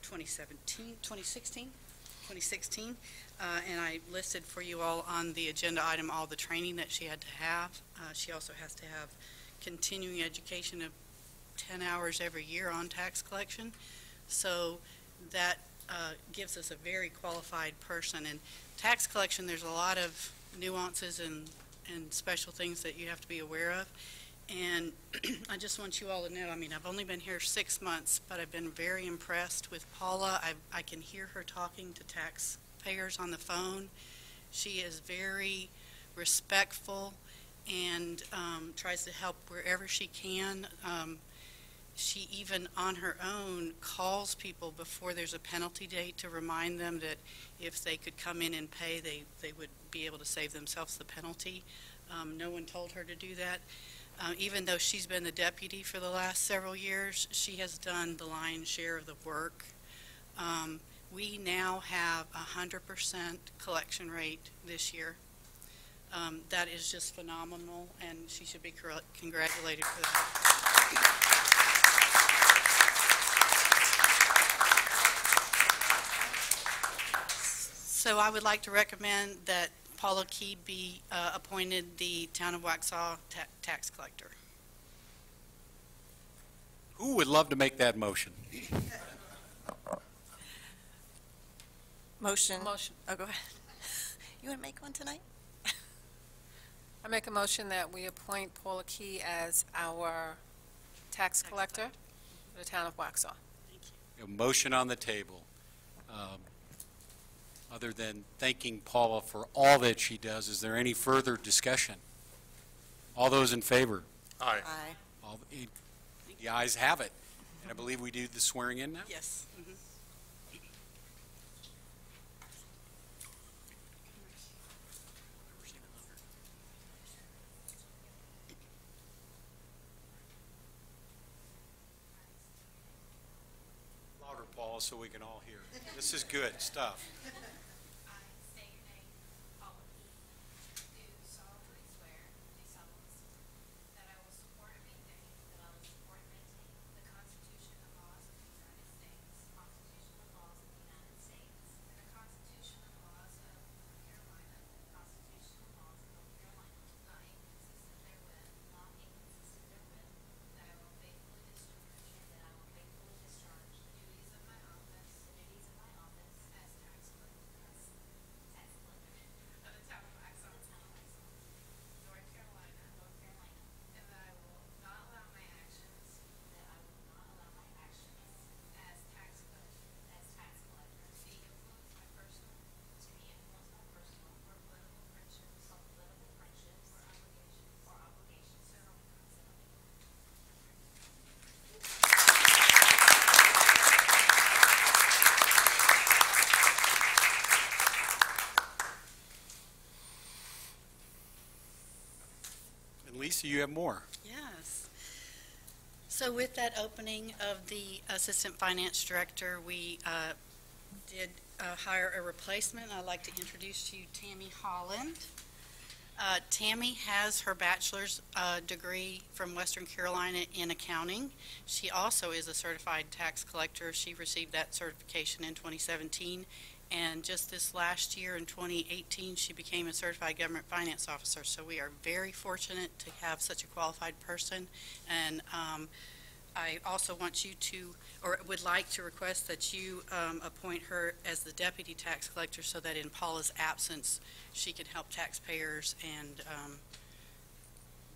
Speaker 11: 2016, and I listed for you all on the agenda item all the training that she had to have. She also has to have continuing education of 10 hours every year on tax collection. So that gives us a very qualified person. And tax collection, there's a lot of nuances and special things that you have to be aware of. And I just want you all to know, I mean, I've only been here 6 months, but I've been very impressed with Paula. I can hear her talking to taxpayers on the phone. She is very respectful and tries to help wherever she can. She even on her own calls people before there's a penalty date to remind them that if they could come in and pay, they would be able to save themselves the penalty. No one told her to do that. Even though she's been the deputy for the last several years, she has done the lion's share of the work. We now have 100% collection rate this year. That is just phenomenal, and she should be congratulated for that. So I would like to recommend that Paula Key be appointed the Town of Waxhaw tax collector.
Speaker 3: Who would love to make that motion?
Speaker 9: Motion.
Speaker 8: Motion.
Speaker 9: Oh, go ahead. You want to make one tonight?
Speaker 8: I make a motion that we appoint Paula Key as our tax collector for the town of Waxhaw.
Speaker 3: A motion on the table. Other than thanking Paula for all that she does, is there any further discussion? All those in favor?
Speaker 4: Aye.
Speaker 9: Aye.
Speaker 3: The ayes have it. And I believe we do the swearing in now?
Speaker 11: Yes. Mm-hmm.
Speaker 3: Louder, Paula, so we can all hear. This is good stuff. Lisa, you have more.
Speaker 11: Yes. So with that opening of the Assistant Finance Director, we did hire a replacement. I'd like to introduce to you Tammy Holland. Tammy has her bachelor's degree from Western Carolina in accounting. She also is a certified tax collector. She received that certification in 2017. And just this last year in 2018, she became a certified government finance officer. So we are very fortunate to have such a qualified person. And I also want you to, or would like to request that you appoint her as the deputy tax collector so that in Paula's absence, she can help taxpayers and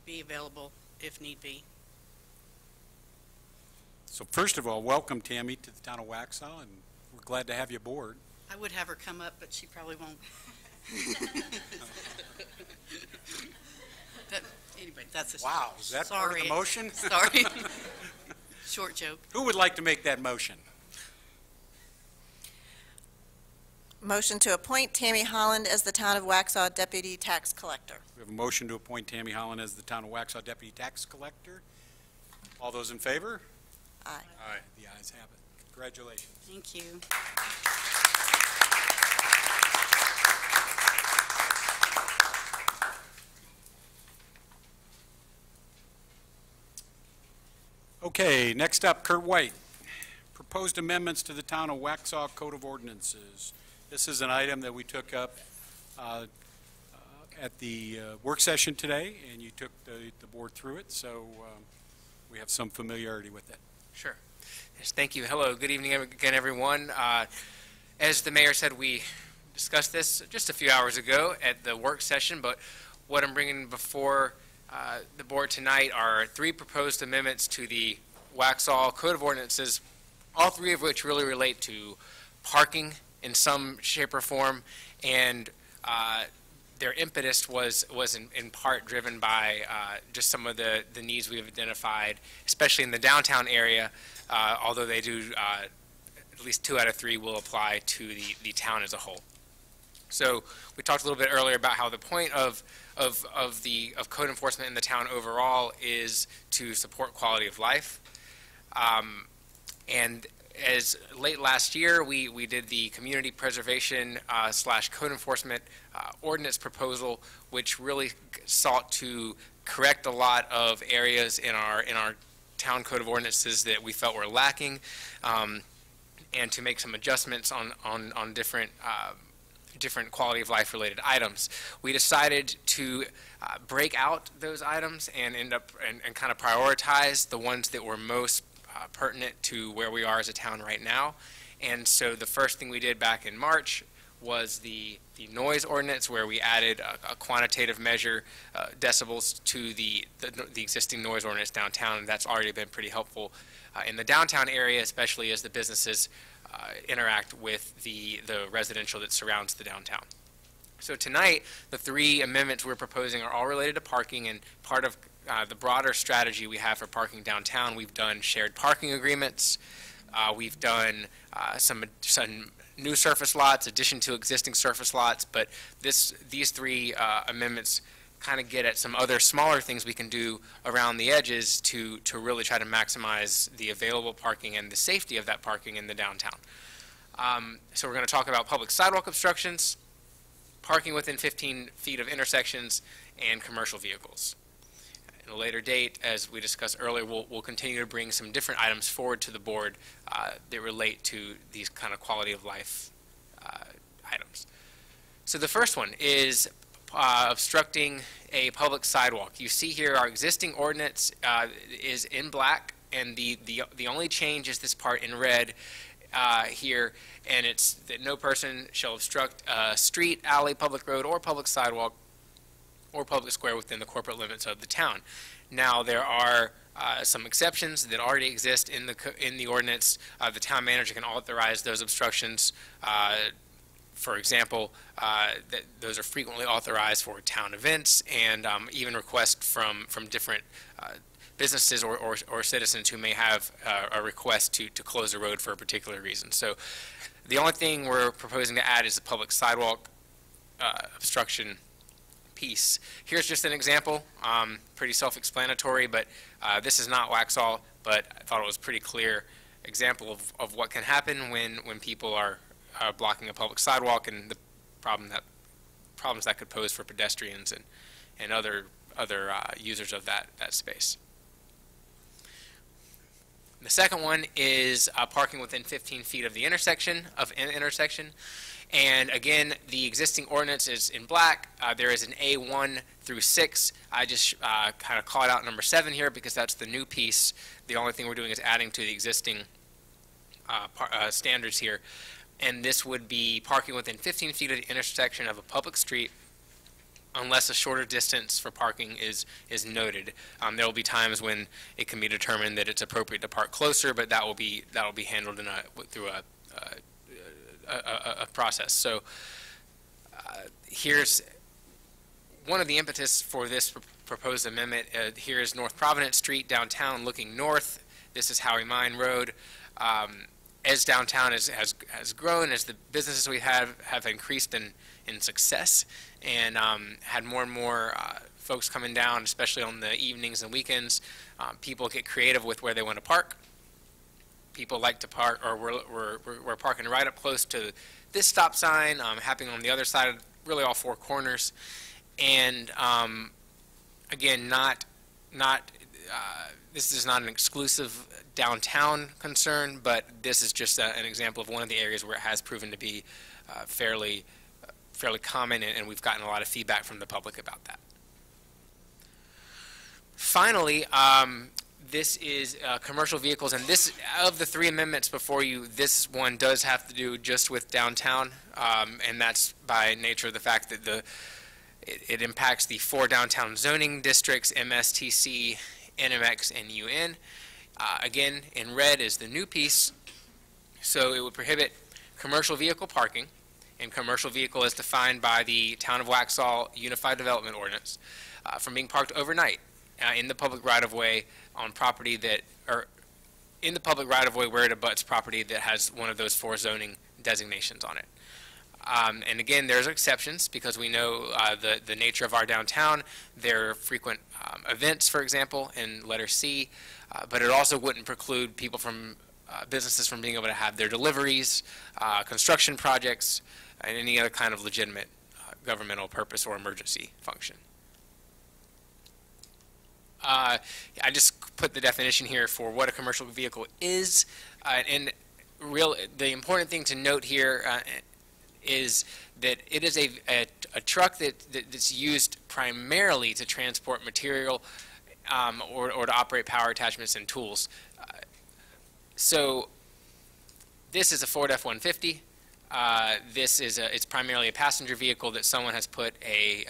Speaker 11: be available if need be.
Speaker 3: So first of all, welcome, Tammy, to the town of Waxhaw, and we're glad to have you aboard.
Speaker 11: I would have her come up, but she probably won't. Anyway, that's a
Speaker 3: Wow, is that part of the motion?
Speaker 11: Sorry. Short joke.
Speaker 3: Who would like to make that motion?
Speaker 9: Motion to appoint Tammy Holland as the Town of Waxhaw Deputy Tax Collector.
Speaker 3: We have a motion to appoint Tammy Holland as the town of Waxhaw Deputy Tax Collector. All those in favor?
Speaker 9: Aye.
Speaker 3: Aye. The ayes have it. Congratulations.
Speaker 11: Thank you.
Speaker 3: Okay, next up, Kurt White. Proposed amendments to the Town of Waxhaw Code of Ordinances. This is an item that we took up at the work session today, and you took the board through it, so we have some familiarity with it.
Speaker 12: Sure. Yes, thank you. Hello, good evening again, everyone. As the mayor said, we discussed this just a few hours ago at the work session, but what I'm bringing before the board tonight are 3 proposed amendments to the Waxhaw Code of Ordinances, all 3 of which really relate to parking in some shape or form, and their impetus was in part driven by just some of the needs we've identified, especially in the downtown area, although they do, at least 2 out of 3 will apply to the town as a whole. So we talked a little bit earlier about how the point of code enforcement in the town overall is to support quality of life. And as late last year, we did the community preservation / code enforcement ordinance proposal, which really sought to correct a lot of areas in our town code of ordinances that we felt were lacking, and to make some adjustments on different quality of life related items. We decided to break out those items and end up and kind of prioritize the ones that were most pertinent to where we are as a town right now. And so the first thing we did back in March was the noise ordinance, where we added a quantitative measure, decibels, to the existing noise ordinance downtown, and that's already been pretty helpful in the downtown area, especially as the businesses interact with the residential that surrounds the downtown. So tonight, the 3 amendments we're proposing are all related to parking, and part of the broader strategy we have for parking downtown. We've done shared parking agreements. We've done some new surface lots, addition to existing surface lots, but these 3 amendments kind of get at some other smaller things we can do around the edges to really try to maximize the available parking and the safety of that parking in the downtown. So we're going to talk about public sidewalk obstructions, parking within 15 feet of intersections, and commercial vehicles. At a later date, as we discussed earlier, we'll continue to bring some different items forward to the board that relate to these kind of quality of life items. So the first one is obstructing a public sidewalk. You see here our existing ordinance is in black, and the only change is this part in red here, and it's that no person shall obstruct a street, alley, public road, or public sidewalk or public square within the corporate limits of the town. Now, there are some exceptions that already exist in the ordinance. The town manager can authorize those obstructions. For example, that those are frequently authorized for town events, and even requests from different businesses or citizens who may have a request to close a road for a particular reason. So the only thing we're proposing to add is the public sidewalk obstruction piece. Here's just an example, pretty self-explanatory, but this is not Waxhaw, but I thought it was a pretty clear example of what can happen when people are blocking a public sidewalk, and the problems that could pose for pedestrians and other users of that space. The second one is parking within 15 feet of an intersection. And again, the existing ordinance is in black. There is an A1 through 6. I just kind of call it out number 7 here because that's the new piece. The only thing we're doing is adding to the existing standards here. And this would be parking within 15 feet of the intersection of a public street unless a shorter distance for parking is noted. There will be times when it can be determined that it's appropriate to park closer, but that will be handled through a process. So here's one of the impetus for this proposed amendment. Here is North Providence Street downtown looking north. This is Howie Mine Road. As downtown has grown, as the businesses we have increased in success, and had more and more folks coming down, especially on the evenings and weekends, people get creative with where they want to park. People like to park, or we're parking right up close to this stop sign, happening on the other side of really all 4 corners, and again, not this is not an exclusive downtown concern, but this is just an example of one of the areas where it has proven to be fairly common, and we've gotten a lot of feedback from the public about that. Finally, this is commercial vehicles, and this, of the three amendments before you, this one does have to do just with downtown, and that's by nature of the fact that it impacts the 4 downtown zoning districts, MSTC, NMX, and UN. Again, in red is the new piece, so it would prohibit commercial vehicle parking, and commercial vehicle is defined by the Town of Waxhaw Unified Development Ordinance, from being parked overnight in the public right-of-way on property that, or in the public right-of-way where it abuts property that has one of those 4 zoning designations on it. And again, there's exceptions because we know the nature of our downtown. There are frequent events, for example, in letter C, but it also wouldn't preclude people from, businesses from being able to have their deliveries, construction projects, and any other kind of legitimate governmental purpose or emergency function. I just put the definition here for what a commercial vehicle is, and the important thing to note here is that it is a truck that's used primarily to transport material or to operate power attachments and tools. So this is a Ford F-150. This is it's primarily a passenger vehicle that someone has put a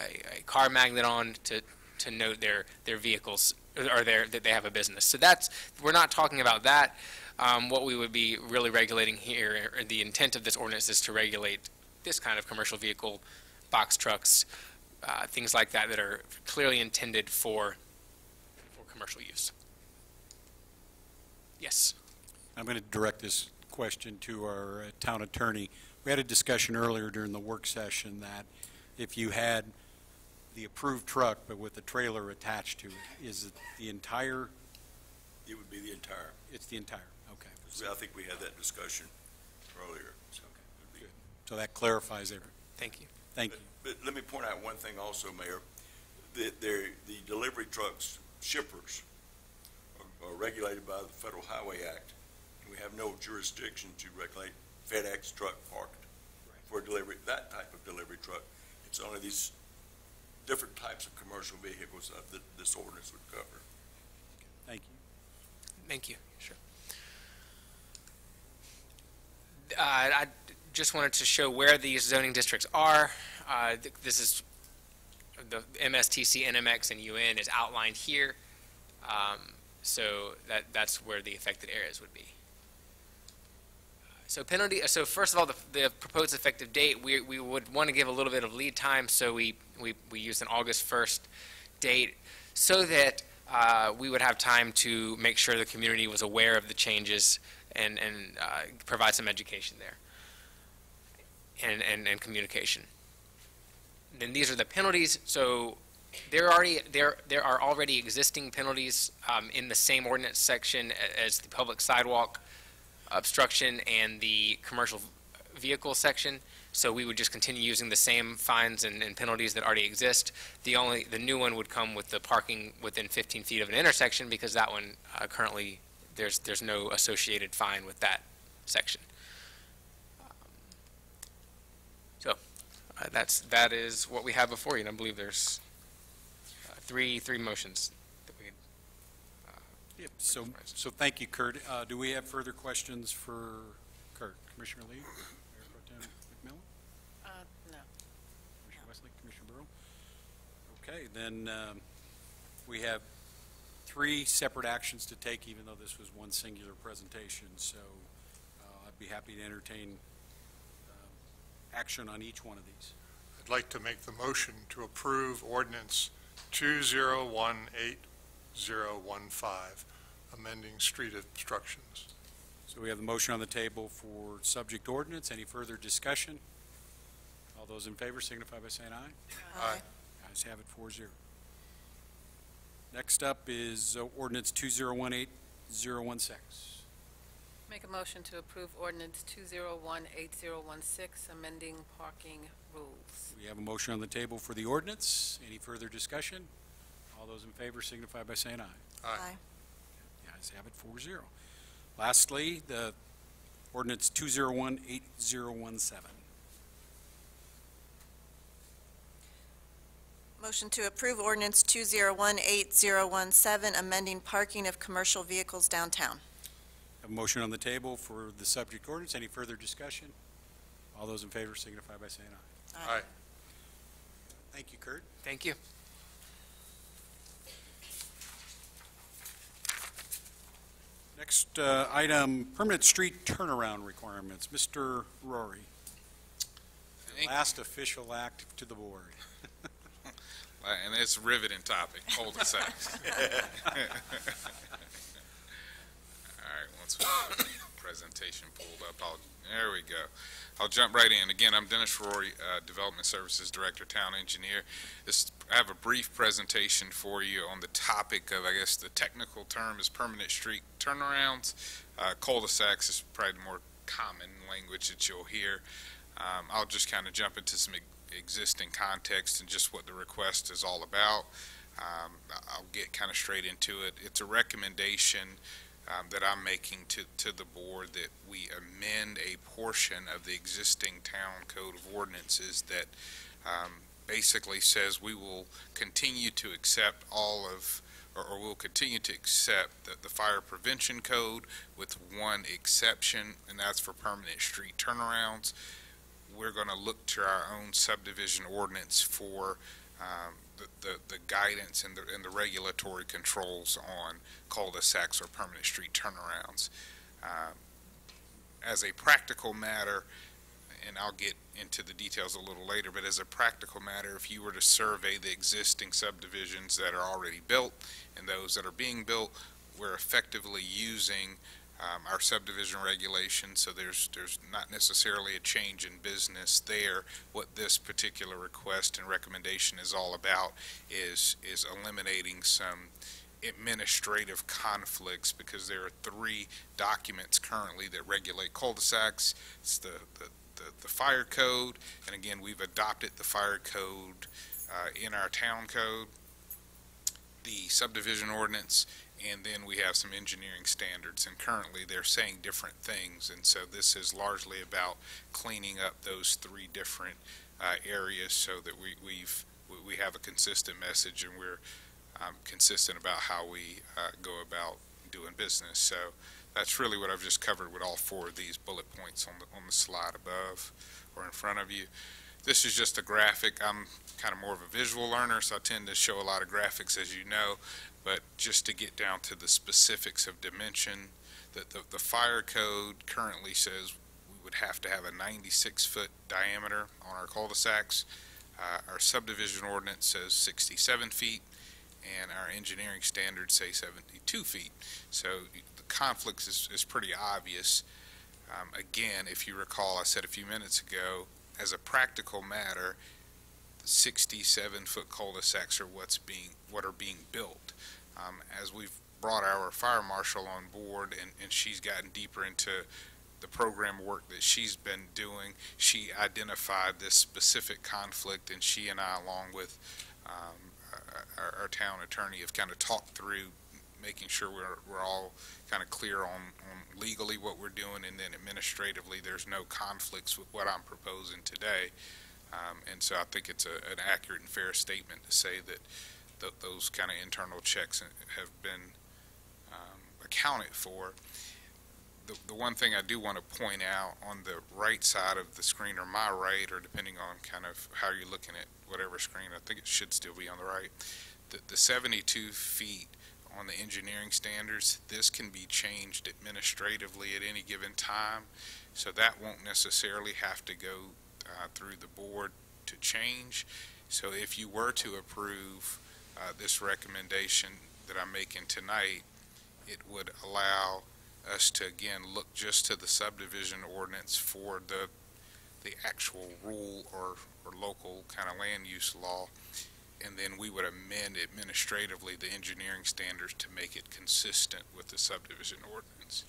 Speaker 12: car magnet on to note their vehicles, or that they have a business. So we're not talking about that. What we would be really regulating here, or the intent of this ordinance, is to regulate this kind of commercial vehicle, box trucks, things like that that are clearly intended for commercial use. Yes?
Speaker 3: I'm going to direct this question to our town attorney. We had a discussion earlier during the work session that if you had the approved truck but with the trailer attached to it, is it the entire?
Speaker 1: It would be the entire.
Speaker 3: It's the entire, okay.
Speaker 1: I think we had that discussion earlier. So,
Speaker 3: good. So that clarifies everything.
Speaker 12: Thank you.
Speaker 3: Thank you.
Speaker 1: But let me point out one thing also, Mayor. The delivery trucks, shippers, are regulated by the Federal Highway Act. We have no jurisdiction to regulate FedEx truck parked for delivery, that type of delivery truck. It's only these different types of commercial vehicles that this ordinance would cover.
Speaker 3: Thank you.
Speaker 12: Thank you. Sure. I just wanted to show where these zoning districts are. This is the MSTC, NMX, and UN is outlined here. So that's where the affected areas would be. So penalty. So first of all, the proposed effective date, we would want to give a little bit of lead time. So we used an August 1st date so that we would have time to make sure the community was aware of the changes and provide some education there and communication. Then these are the penalties. So there are already existing penalties in the same ordinance section as the public sidewalk obstruction and the commercial vehicle section. So we would just continue using the same fines and penalties that already exist. The new one would come with the parking within 15 feet of an intersection, because that one currently there's no associated fine with that section. So that is what we have before you, and I believe there's three motions that we.
Speaker 3: Yep. So thank you, Kurt. Do we have further questions for Kurt? Commissioner Lee, Mayor Pro Tem McMillan,
Speaker 8: No.
Speaker 3: Commissioner Wesley, Commissioner Burrow. Okay, then we have 3 separate actions to take, even though this was one singular presentation. So I'd be happy to entertain action on each one of these.
Speaker 13: I'd like to make the motion to approve ordinance 2018-015, amending street obstructions.
Speaker 3: So we have the motion on the table for subject ordinance. Any further discussion? All those in favor signify by saying aye.
Speaker 13: Aye.
Speaker 3: Ayes have it, 4-0. Next up is ordinance 2018-016.
Speaker 8: Make a motion to approve ordinance 2018-016, amending parking rules.
Speaker 3: We have a motion on the table for the ordinance. Any further discussion? All All those in favor signify by saying aye.
Speaker 9: Aye.
Speaker 3: The ayes have it, 4-0. Lastly, the ordinance 201-8017.
Speaker 9: Motion to approve ordinance 201-8017, amending parking of commercial vehicles downtown.
Speaker 3: Have a motion on the table for the subject ordinance. Any further discussion? All those in favor signify by saying aye.
Speaker 13: Aye.
Speaker 3: Thank you, Kurt.
Speaker 12: Thank you.
Speaker 3: Next item, permanent street turnaround requirements. Mr. Rory. Last official act to the board.
Speaker 14: And it's a riveting topic, cul-de-sacs. All right, once we get the presentation pulled up, there we go. I'll jump right in. Again, I'm Dennis Rory, Development Services Director, Town Engineer. I have a brief presentation for you on the topic of, I guess the technical term is permanent street turnarounds. Cul-de-sacs is probably the more common language that you'll hear. I'll just kind of jump into some existing context and just what the request is all about. I'll get kind of straight into it. It's a recommendation that I'm making to the board that we amend a portion of the existing town code of ordinances that basically says we will continue to accept or we'll continue to accept the fire prevention code with one exception, and that's for permanent street turnarounds. We're going to look to our own subdivision ordinance for the guidance and the regulatory controls on cul-de-sacs or permanent street turnarounds. As a practical matter, and I'll get into the details a little later, but as a practical matter, if you were to survey the existing subdivisions that are already built and those that are being built, we're effectively using our subdivision regulations, so there's not necessarily a change in business there. What this particular request and recommendation is all about is eliminating some administrative conflicts, because there are 3 documents currently that regulate cul-de-sacs. It's the fire code, and again, we've adopted the fire code in our town code, the subdivision ordinance, and then we have some engineering standards, and currently they're saying different things, and so this is largely about cleaning up those 3 different areas so that we have a consistent message, and we're consistent about how we go about doing business. So that's really what I've just covered with all 4 of these bullet points on the slide above or in front of you. This is just a graphic. I'm kind of more of a visual learner, so I tend to show a lot of graphics, as you know. But just to get down to the specifics of dimension, the fire code currently says we would have to have a 96-foot diameter on our cul-de-sacs. Our subdivision ordinance says 67 feet, and our engineering standards say 72 feet. So the conflict is pretty obvious. Again, if you recall, I said a few minutes ago, as a practical matter, the 67-foot cul-de-sacs are what are being built. As we've brought our fire marshal on board and she's gotten deeper into the program work that she's been doing, she identified this specific conflict, and she and I, along with our town attorney, have kind of talked through making sure we're all kind of clear on legally what we're doing, and then administratively there's no conflicts with what I'm proposing today. And so I think it's an accurate and fair statement to say that those kind of internal checks have been accounted for. The one thing I do want to point out on the right side of the screen, or my right, or depending on kind of how you're looking at whatever screen, I think it should still be on the right, the 72 feet on the engineering standards, this can be changed administratively at any given time, so that won't necessarily have to go through the board to change. So if you were to approve this recommendation that I'm making tonight, it would allow us to again look just to the subdivision ordinance for the actual rule or local kind of land use law, and then we would amend administratively the engineering standards to make it consistent with the subdivision ordinance.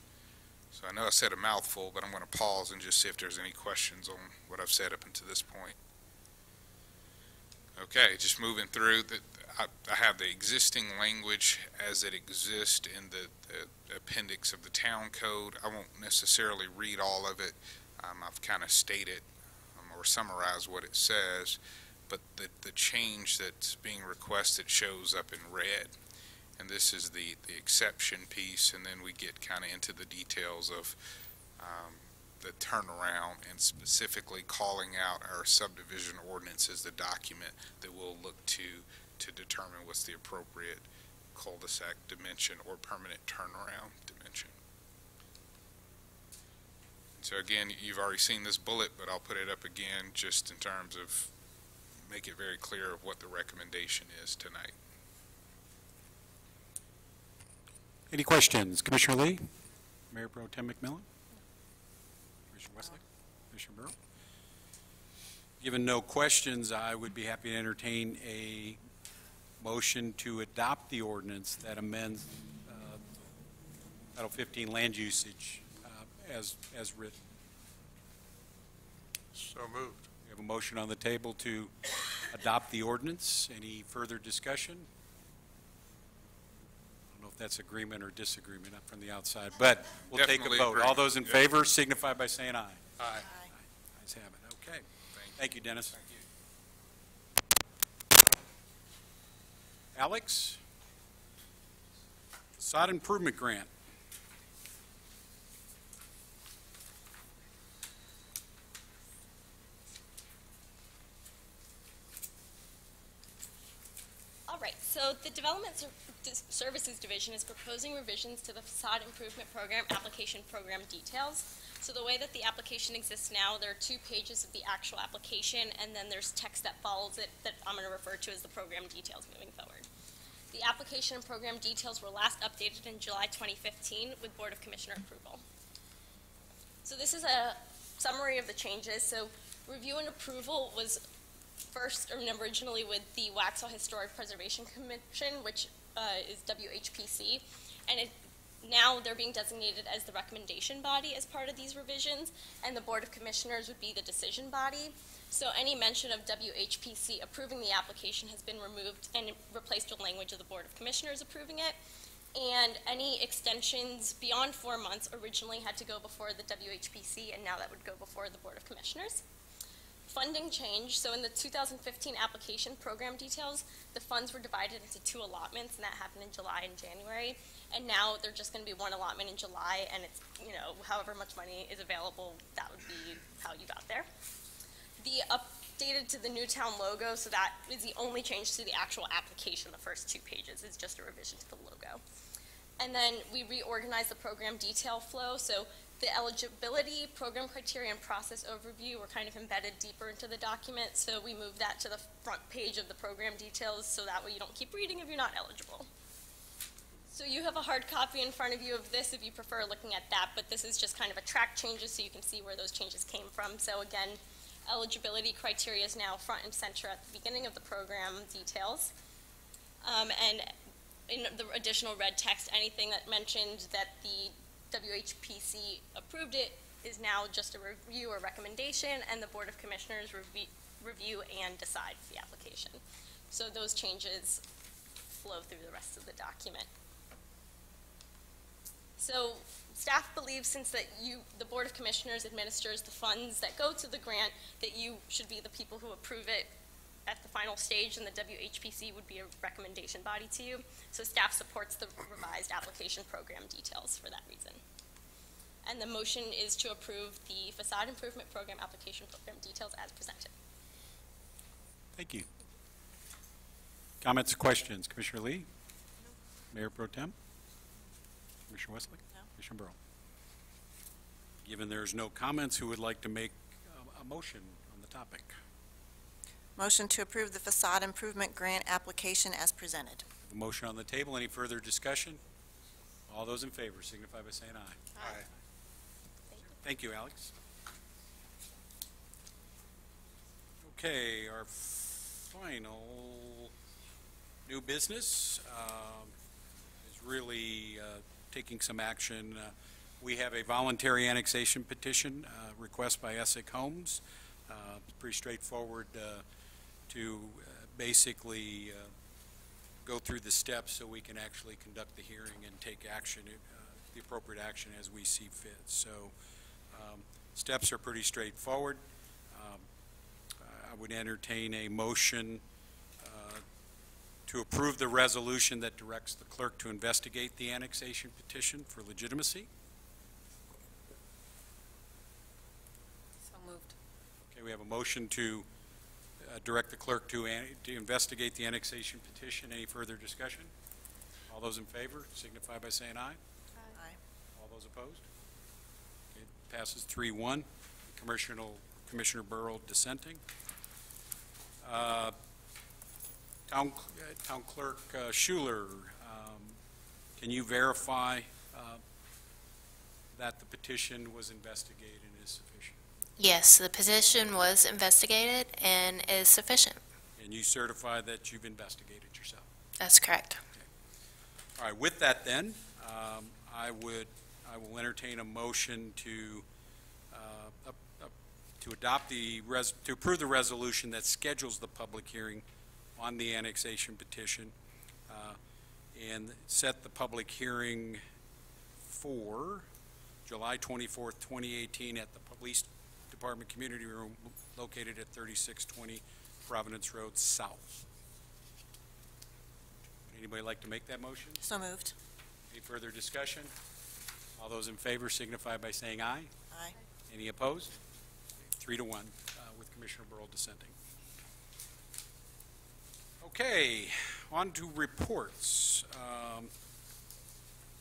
Speaker 14: So I know I said a mouthful, but I'm going to pause and just see if there's any questions on what I've said up until this point. Okay, just moving through. I have the existing language as it exists in the appendix of the town code. I won't necessarily read all of it. I've kind of stated or summarized what it says, but the change that's being requested shows up in red. And this is the exception piece, and then we get kind of into the details of the turnaround and specifically calling out our subdivision ordinance as the document that we'll look to determine what's the appropriate cul-de-sac dimension or permanent turnaround dimension. So again, you've already seen this bullet, but I'll put it up again just in terms of make it very clear of what the recommendation is tonight.
Speaker 3: Any questions? Commissioner Lee? Mayor Pro Tem McMillan? Commissioner Westlake? Commissioner Burrow? Given no questions, I would be happy to entertain a motion to adopt the ordinance that amends Title 15 land usage as written.
Speaker 13: So moved.
Speaker 3: We have a motion on the table to adopt the ordinance. Any further discussion? I don't know if that's agreement or disagreement up from the outside, but we'll
Speaker 14: Definitely
Speaker 3: take a vote.
Speaker 14: agree.
Speaker 3: All those in favor signify by saying aye.
Speaker 13: Aye.
Speaker 3: Ayes have it. Okay. Thank you, Dennis.
Speaker 14: Thank you.
Speaker 3: Alex? Facade Improvement Grant.
Speaker 10: All right, so the Development Services Division is proposing revisions to the Facade Improvement Program application program details. So the way that the application exists now, there are 2 pages of the actual application, and then there's text that follows it that I'm going to refer to as the program details moving forward. The application and program details were last updated in July 2015 with Board of Commissioner approval. So this is a summary of the changes. So review and approval was first originally with the Waxhaw Historic Preservation Commission, which is WHPC, and now they're being designated as the recommendation body as part of these revisions, and the Board of Commissioners would be the decision body. So any mention of WHPC approving the application has been removed and replaced with language of the Board of Commissioners approving it. And any extensions beyond 4 months originally had to go before the WHPC, and now that would go before the Board of Commissioners. Funding change. So in the 2015 application program details, the funds were divided into 2 allotments, and that happened in July and January. And now they're just going to be 1 allotment in July, and it's, however much money is available, that would be how you got there. The updated to the new town logo, so that is the only change to the actual application. The first 2 pages is just a revision to the logo. And then we reorganized the program detail flow. So the eligibility, program criteria, and process overview were kind of embedded deeper into the document. So we moved that to the front page of the program details, so that way you don't keep reading if you're not eligible. So you have a hard copy in front of you of this if you prefer looking at that, but this is just kind of a track changes so you can see where those changes came from. So again, eligibility criteria is now front and center at the beginning of the program details. And in the additional red text, anything that mentioned that the WHPC approved it is now just a review or recommendation, and the Board of Commissioners review and decide the application. So those changes flow through the rest of the document. So staff believes, since that the Board of Commissioners administers the funds that go to the grant, that you should be the people who approve it at the final stage, and the WHPC would be a recommendation body to you. So staff supports the revised application program details for that reason. And the motion is to approve the Facade Improvement Program application program details as presented.
Speaker 3: Thank you. Comments or questions? Commissioner Lee? No. Mayor Pro Tem? Commissioner Westlake?
Speaker 9: No.
Speaker 3: Commissioner Burrow? Given there's no comments, who would like to make a motion on the topic?
Speaker 9: Motion to approve the facade improvement grant application as presented.
Speaker 3: A motion on the table. Any further discussion? All those in favor signify by saying aye.
Speaker 10: Aye.
Speaker 3: Thank you, Alex. Okay, our final new business is really taking some action. We have a voluntary annexation petition request by Essex Homes. It's pretty straightforward to basically go through the steps so we can actually conduct the hearing and take action, the appropriate action as we see fit. So steps are pretty straightforward. I would entertain a motion to approve the resolution that directs the clerk to investigate the annexation petition for legitimacy.
Speaker 8: So moved.
Speaker 3: Okay, we have a motion to direct the clerk to investigate the annexation petition. Any further discussion? All those in favor signify by saying aye.
Speaker 9: Aye.
Speaker 3: All those opposed? Okay, passes 3-1. Commissioner Burrow dissenting. Town Clerk Schuler, can you verify that the petition was investigated and is sufficient?
Speaker 15: Yes, the petition was investigated and is sufficient.
Speaker 3: And you certify that you've investigated yourself?
Speaker 15: That's correct.
Speaker 3: Okay. All right, with that then, I will entertain a motion to approve the resolution that schedules the public hearing on the annexation petition and set the public hearing for July 24th, 2018 at the Police Department Community Room located at 3620 Providence Road South. Would anybody like to make that motion?
Speaker 9: So moved.
Speaker 3: Any further discussion? All those in favor signify by saying aye.
Speaker 9: Aye.
Speaker 3: Any opposed? 3-1 with Commissioner Burrow dissenting. Okay, on to reports.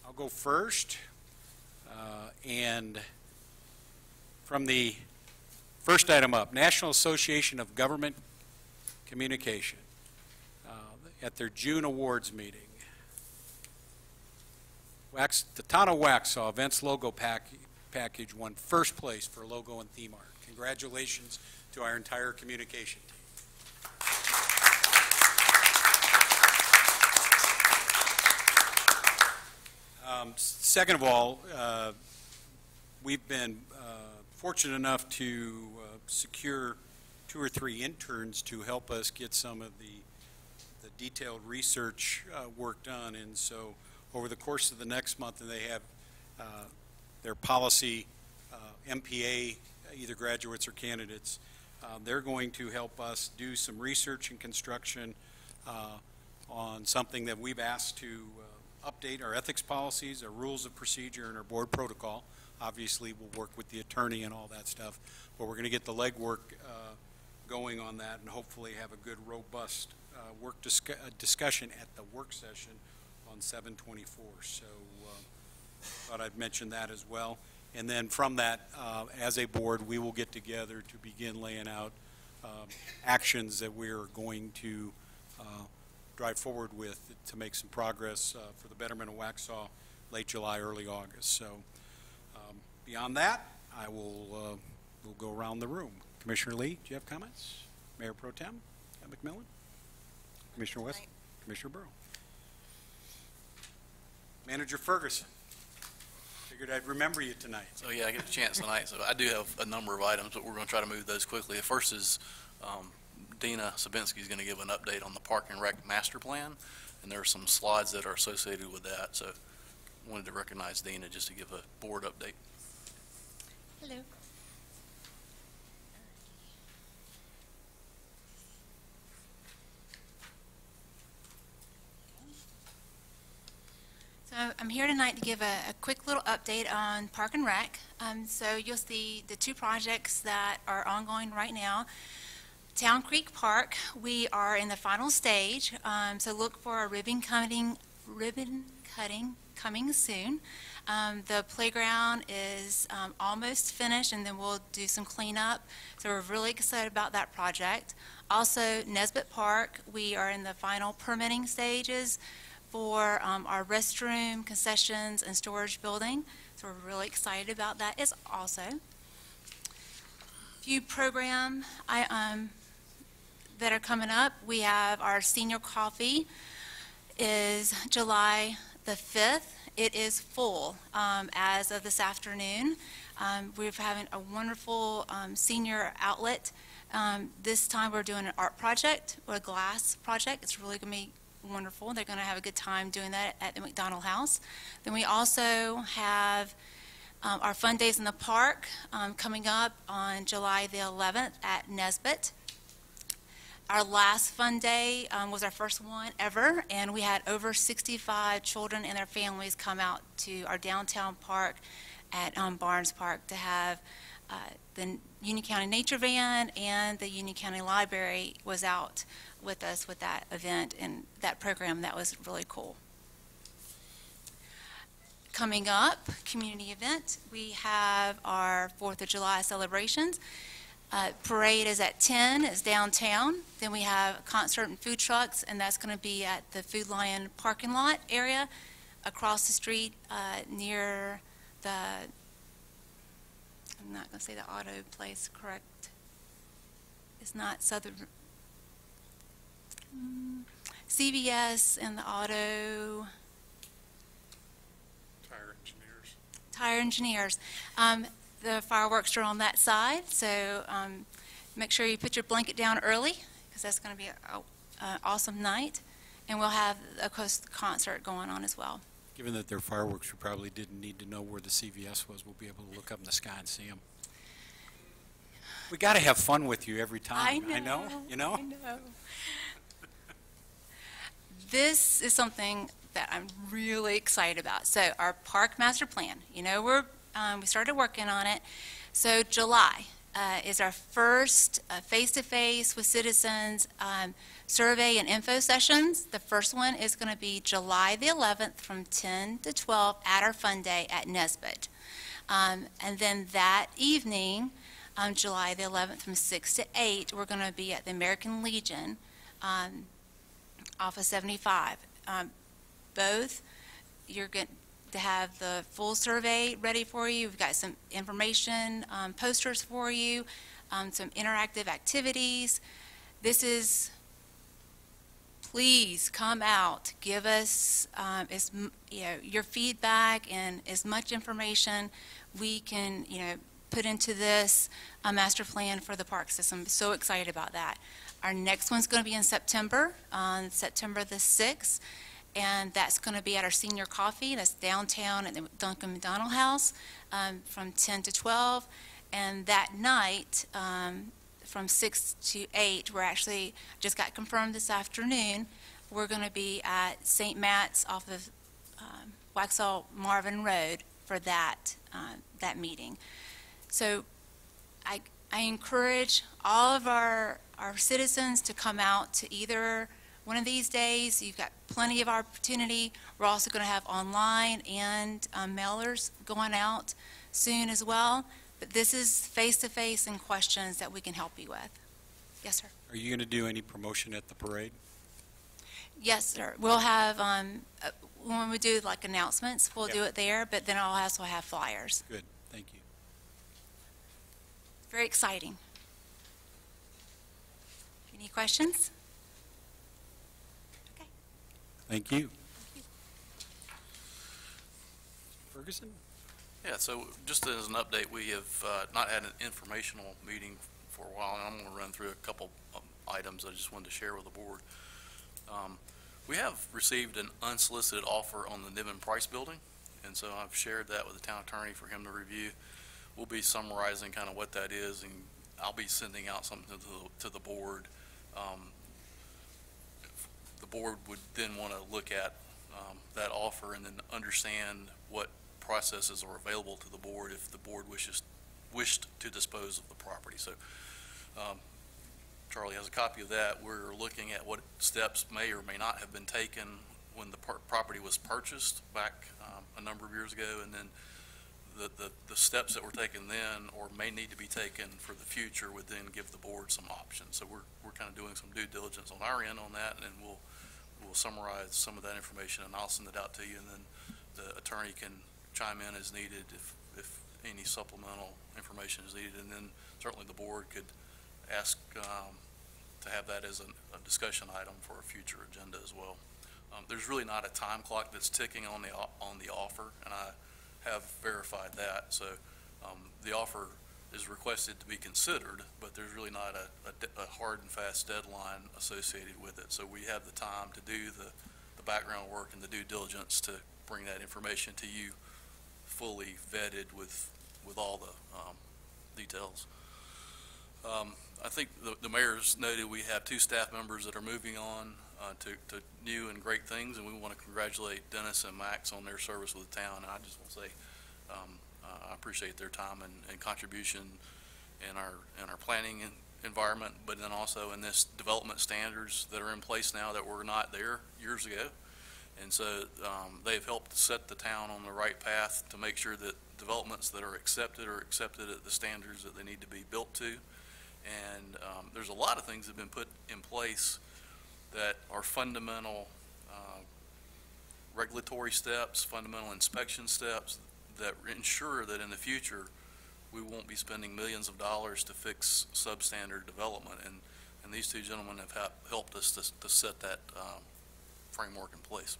Speaker 3: I'll go first. And from the first item up, National Association of Government Communication at their June awards meeting. The town of Waxhaw events logo package won first place for logo and theme art. Congratulations to our entire communication team. Second of all, we've been fortunate enough to secure 2 or 3 interns to help us get some of the detailed research work done. And so over the course of the next month, and they have their policy MPA, either graduates or candidates, they're going to help us do some research and construction on something that we've asked to update our ethics policies, our rules of procedure, and our board protocol. Obviously, we'll work with the attorney and all that stuff, but we're going to get the legwork going on that and hopefully have a good, robust work discussion at the work session on 7/24. So thought I'd mention that as well. And then from that, as a board, we will get together to begin laying out actions that we're going to drive forward with to make some progress for the betterment of Waxhaw late July, early August. So beyond that, I will we'll go around the room. Commissioner Lee, do you have comments? Mayor Pro Tem McMillan? Commissioner West?
Speaker 9: Right.
Speaker 3: Commissioner Burrow? Manager Ferguson? Figured I'd remember you tonight.
Speaker 16: So yeah, I get a chance tonight. So I do have a number of items, but we're going to try to move those quickly. The first is Dina Sabinski is going to give an update on the Park and Rec Master Plan, and there are some slides that are associated with that. So I wanted to recognize Dina just to give a board update.
Speaker 15: Hello. So I'm here tonight to give a quick little update on Park and Rec. So you'll see the 2 projects that are ongoing right now. Town Creek Park, we are in the final stage, so look for a ribbon cutting coming soon. The playground is almost finished, and then we'll do some cleanup. So we're really excited about that project. Also, Nesbitt Park, we are in the final permitting stages for our restroom, concessions, and storage building. So we're really excited about that. It's also a few program that are coming up. We have our senior coffee is July the 5th. It is full as of this afternoon. We're having a wonderful senior outlet. This time we're doing an art project or a glass project. It's really going to be wonderful. They're going to have a good time doing that at the McDonald House. Then we also have our Fun Days in the Park coming up on July the 11th at Nesbitt. Our last Fun Day was our first one ever, and we had over 65 children and their families come out to our downtown park at Barnes Park to have the Union County Nature Van, and the Union County Library was out with us with that event and that program. That was really cool. Coming up, community event, we have our 4th of July celebrations. Parade is at 10, it's downtown. Then we have concert and food trucks, and that's going to be at the Food Lion parking lot area across the street near the, I'm not going to say the auto place, correct? It's not Southern, CVS and the auto, Tire Engineers. The fireworks are on that side, so make sure you put your blanket down early, because that's going to be an awesome night. And we'll have a concert going on as well.
Speaker 3: Given that they're fireworks, we probably didn't need to know where the CVS was. We'll be able to look up in the sky and see them. We got to have fun with you every time. I know. You know?
Speaker 15: I know. This is something that I'm really excited about. So our park master plan, you know, we started working on it. So July is our first face-to-face with citizens survey and info sessions. The first one is going to be July the 11th from 10 to 12 at our Fun Day at Nesbitt. And then that evening, July the 11th from 6 to 8, we're going to be at the American Legion off of 75. Both, you're going to have the full survey ready for you. We've got some information posters for you, some interactive activities. This is, please come out, give us your feedback and as much information we can put into this master plan for the park system. I'm so excited about that. Our next one's going to be in September, on September the 6th. And that's going to be at our senior coffee. That's downtown at the Duncan McDonald House from 10 to 12. And that night, from 6 to 8, we're actually, just got confirmed this afternoon, we're going to be at St. Matt's off of Waxhaw Marvin Road for that meeting. So I encourage all of our citizens to come out to either one of these days. You've got plenty of opportunity. We're also going to have online and mailers going out soon as well. But this is face-to-face and questions that we can help you with. Yes, sir.
Speaker 3: Are you going to do any promotion at the parade?
Speaker 15: Yes, sir. We'll have, when we do like announcements, we'll do it there, but then I'll also have flyers.
Speaker 3: Good. Thank you.
Speaker 15: Very exciting. Any questions?
Speaker 3: Thank you. Ferguson?
Speaker 16: Yeah, so just as an update, we have not had an informational meeting for a while, and I'm going to run through a couple of items I just wanted to share with the board. We have received an unsolicited offer on the Niven Price building, and so I've shared that with the town attorney for him to review. We'll be summarizing kind of what that is, and I'll be sending out something to the board. The board would then want to look at that offer and then understand what processes are available to the board if the board wished to dispose of the property. So Charlie has a copy of that. We're looking at what steps may or may not have been taken when the property was purchased back a number of years ago, and then the steps that were taken then or may need to be taken for the future would then give the board some options. So we're kind of doing some due diligence on our end on that, and we'll summarize some of that information, and I'll send it out to you, and then the attorney can chime in as needed if any supplemental information is needed, and then certainly the board could ask to have that as a discussion item for a future agenda as well. There's really not a time clock that's ticking on the offer, and I have verified that. So the offer is requested to be considered, but there's really not a hard and fast deadline associated with it. So we have the time to do the background work and the due diligence to bring that information to you fully vetted with all the details. I think the mayor's noted we have 2 staff members that are moving on to new and great things, and we want to congratulate Dennis and Max on their service with the town. And I just want to say I appreciate their time and contribution in our planning environment, but then also in this development standards that are in place now that were not there years ago. And so they've helped set the town on the right path to make sure that developments that are accepted at the standards that they need to be built to. And there's a lot of things that have been put in place that are fundamental regulatory steps, fundamental inspection steps that ensure that in the future we won't be spending millions of dollars to fix substandard development. And these 2 gentlemen have helped us to set that framework in place.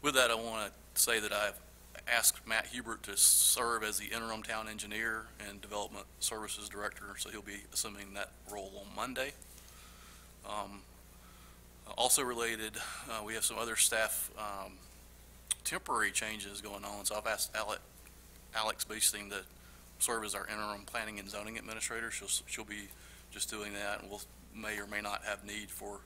Speaker 16: With that, I want to say that I've asked Matt Hubert to serve as the interim town engineer and development services director, so he'll be assuming that role on Monday. Also related, we have some other staff temporary changes going on, so I've asked Alex Beasting to serve as our interim planning and zoning administrator. She'll be just doing that, and we'll may or may not have need for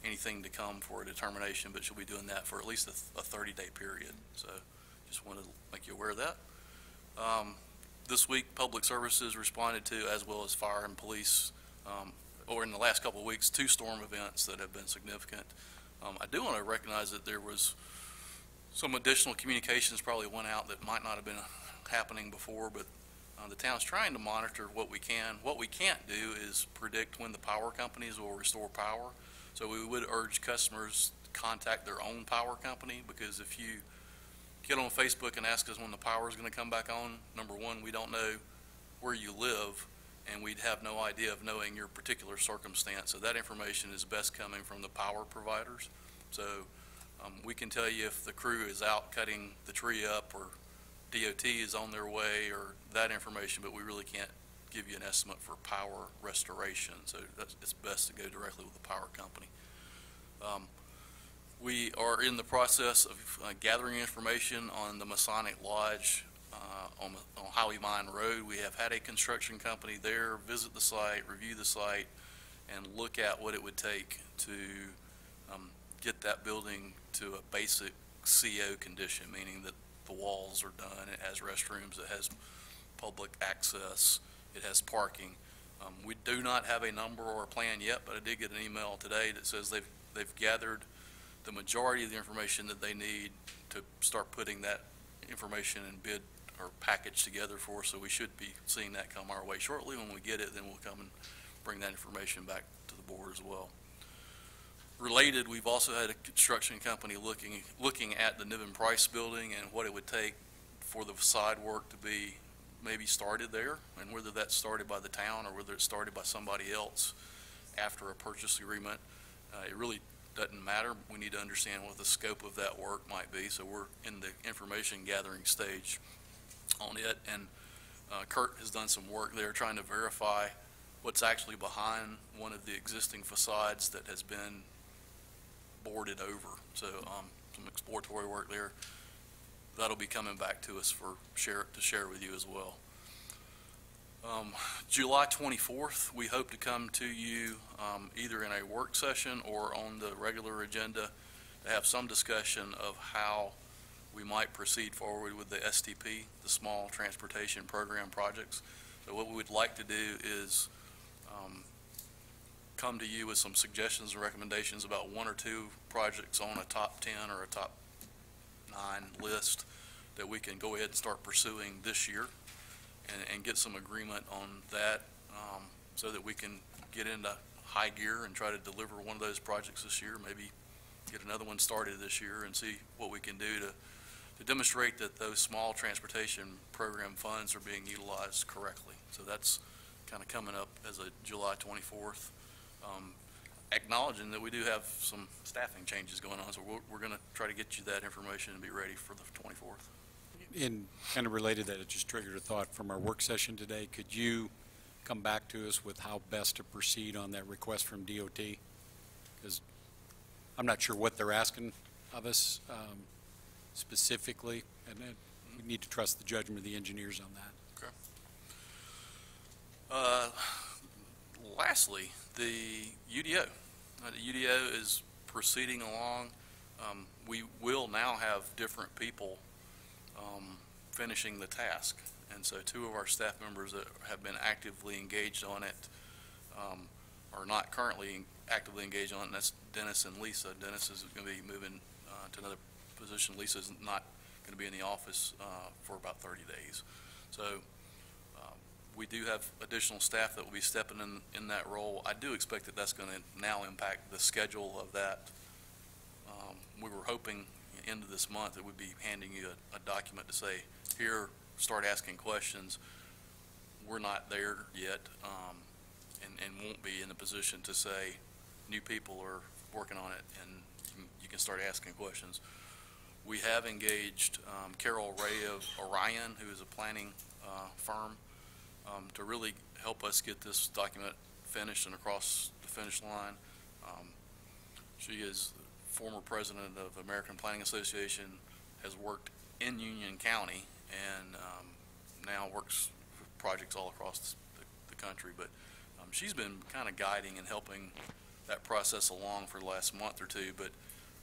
Speaker 16: anything to come for a determination, but she'll be doing that for at least a 30-day period. So just wanted to make you aware of that. This week, Public Services responded to, as well as fire and police, or in the last couple of weeks, 2 storm events that have been significant. I do want to recognize that there was some additional communications probably went out that might not have been happening before, but the town's trying to monitor what we can. What we can't do is predict when the power companies will restore power. So we would urge customers to contact their own power company, because if you get on Facebook and ask us when the power is going to come back on, number one, we don't know where you live, and we'd have no idea of knowing your particular circumstance. So that information is best coming from the power providers. So we can tell you if the crew is out cutting the tree up, or DOT is on their way, or that information, but we really can't give you an estimate for power restoration. So it's best to go directly with the power company. We are in the process of gathering information on the Masonic Lodge on Highway Mine Road. We have had a construction company there visit the site, review the site, and look at what it would take to get that building to a basic CO condition, meaning that the walls are done, it has restrooms, it has public access, it has parking. We do not have a number or a plan yet, but I did get an email today that says they've gathered the majority of the information that they need to start putting that information and bid or package together for us. So we should be seeing that come our way shortly. When we get it, then we'll come and bring that information back to the board as well. Related, we've also had a construction company looking at the Niven Price building and what it would take for the facade work to be maybe started there, and whether that's started by the town or whether it's started by somebody else after a purchase agreement. It really doesn't matter. We need to understand what the scope of that work might be. So we're in the information gathering stage on it, and Kurt has done some work there trying to verify what's actually behind one of the existing facades that has been boarded over. So some exploratory work there. That'll be coming back to us to share with you as well. July 24th, we hope to come to you either in a work session or on the regular agenda to have some discussion of how we might proceed forward with the STP, the Small Transportation Program projects. So what we would like to do is come to you with some suggestions and recommendations about 1 or 2 projects on a top 10 or a top 9 list that we can go ahead and start pursuing this year, and get some agreement on that, so that we can get into high gear and try to deliver one of those projects this year, maybe get another one started this year, and see what we can do to demonstrate that those small transportation program funds are being utilized correctly. So that's kind of coming up as a July 24th. Acknowledging that we do have some staffing changes going on, so we're going to try to get you that information and be ready for the 24th.
Speaker 3: in kind of related that, it just triggered a thought from our work session today. Could you come back to us with how best to proceed on that request from DOT? Because I'm not sure what they're asking of us specifically, and we need to trust the judgment of the engineers on that.
Speaker 16: Okay. Lastly, the UDO. The UDO is proceeding along. We will now have different people finishing the task. And so 2 of our staff members that have been actively engaged on it are not currently actively engaged on it, and that's Dennis and Lisa. Dennis is going to be moving to another position. Lisa's not going to be in the office for about 30 days. So we do have additional staff that will be stepping in that role. I do expect that that's going to now impact the schedule of that. We were hoping end of this month that we'd be handing you a document to say, here, start asking questions. We're not there yet, and won't be in the position to say new people are working on it and you can start asking questions. We have engaged Carol Ray of Orion, who is a planning firm, to really help us get this document finished and across the finish line. She is former president of American Planning Association, has worked in Union County, and now works for projects all across the country. But she's been kind of guiding and helping that process along for the last month or 2, but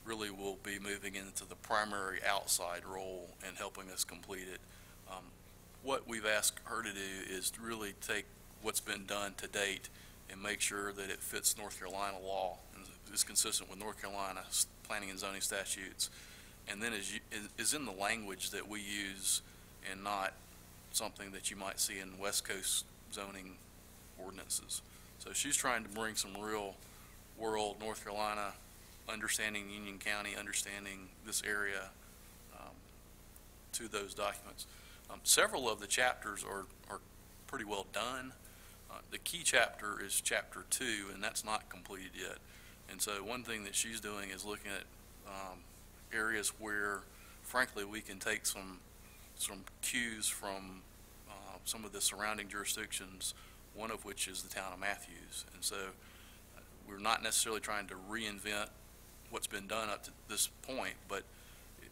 Speaker 16: really will be moving into the primary outside role and helping us complete it. What we've asked her to do is to really take what's been done to date and make sure that it fits North Carolina law and is consistent with North Carolina planning and zoning statutes, and then is in the language that we use and not something that you might see in West Coast zoning ordinances. So she's trying to bring some real world North Carolina understanding, Union County understanding this area to those documents. Several of the chapters are pretty well done. The key chapter is chapter 2, and that's not completed yet. And so one thing that she's doing is looking at areas where, frankly, we can take some cues from some of the surrounding jurisdictions, one of which is the town of Matthews. And so we're not necessarily trying to reinvent what's been done up to this point, but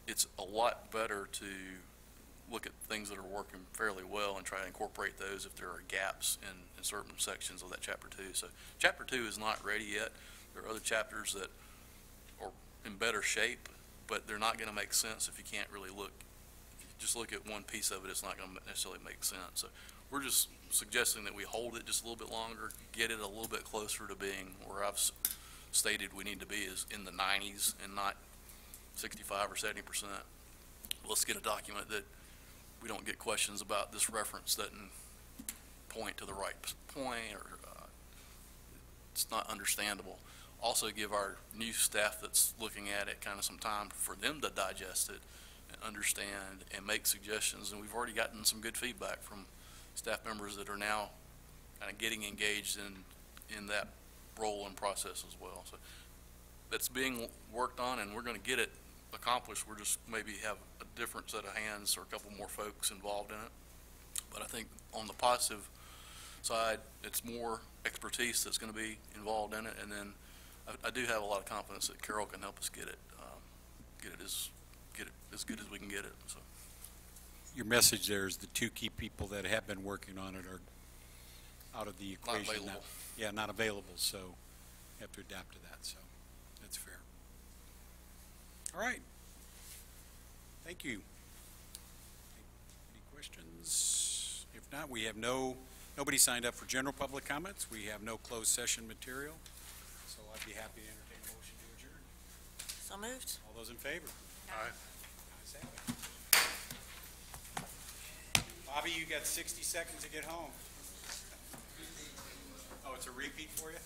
Speaker 16: it's a lot better to look at things that are working fairly well and try to incorporate those if there are gaps in certain sections of that chapter 2. So chapter 2 is not ready yet. There are other chapters that are in better shape, but they're not going to make sense if you can't really look. If you just look at one piece of it, it's not going to necessarily make sense. So we're just suggesting that we hold it just a little bit longer, get it a little bit closer to being where I've stated we need to be, is in the 90s and not 65 or 70%. Let's get a document that we don't get questions about this reference doesn't point to the right point, or it's not understandable. Also give our new staff that's looking at it kind of some time for them to digest it and understand and make suggestions. And we've already gotten some good feedback from staff members that are now kind of getting engaged in that role and process as well. So that's being worked on, and we're going to get it accomplished. We're just maybe have a different set of hands or a couple more folks involved in it. But I think on the positive side, it's more expertise that's going to be involved in it, and then I do have a lot of confidence that Carol can help us get it as good as we can get it. So
Speaker 3: Your message there is the 2 key people that have been working on it are out of the equation.
Speaker 16: Not available.
Speaker 3: Yeah, not available, so you have to adapt to that, so that's fair. All right. Thank you. Any questions? If not, we have nobody signed up for general public comments. We have no closed session material, so I'd be happy to entertain a motion to adjourn.
Speaker 9: So moved.
Speaker 3: All those in favor?
Speaker 13: Aye.
Speaker 3: Ayes have it. Bobby, you got 60 seconds to get home. Oh, it's a repeat for you?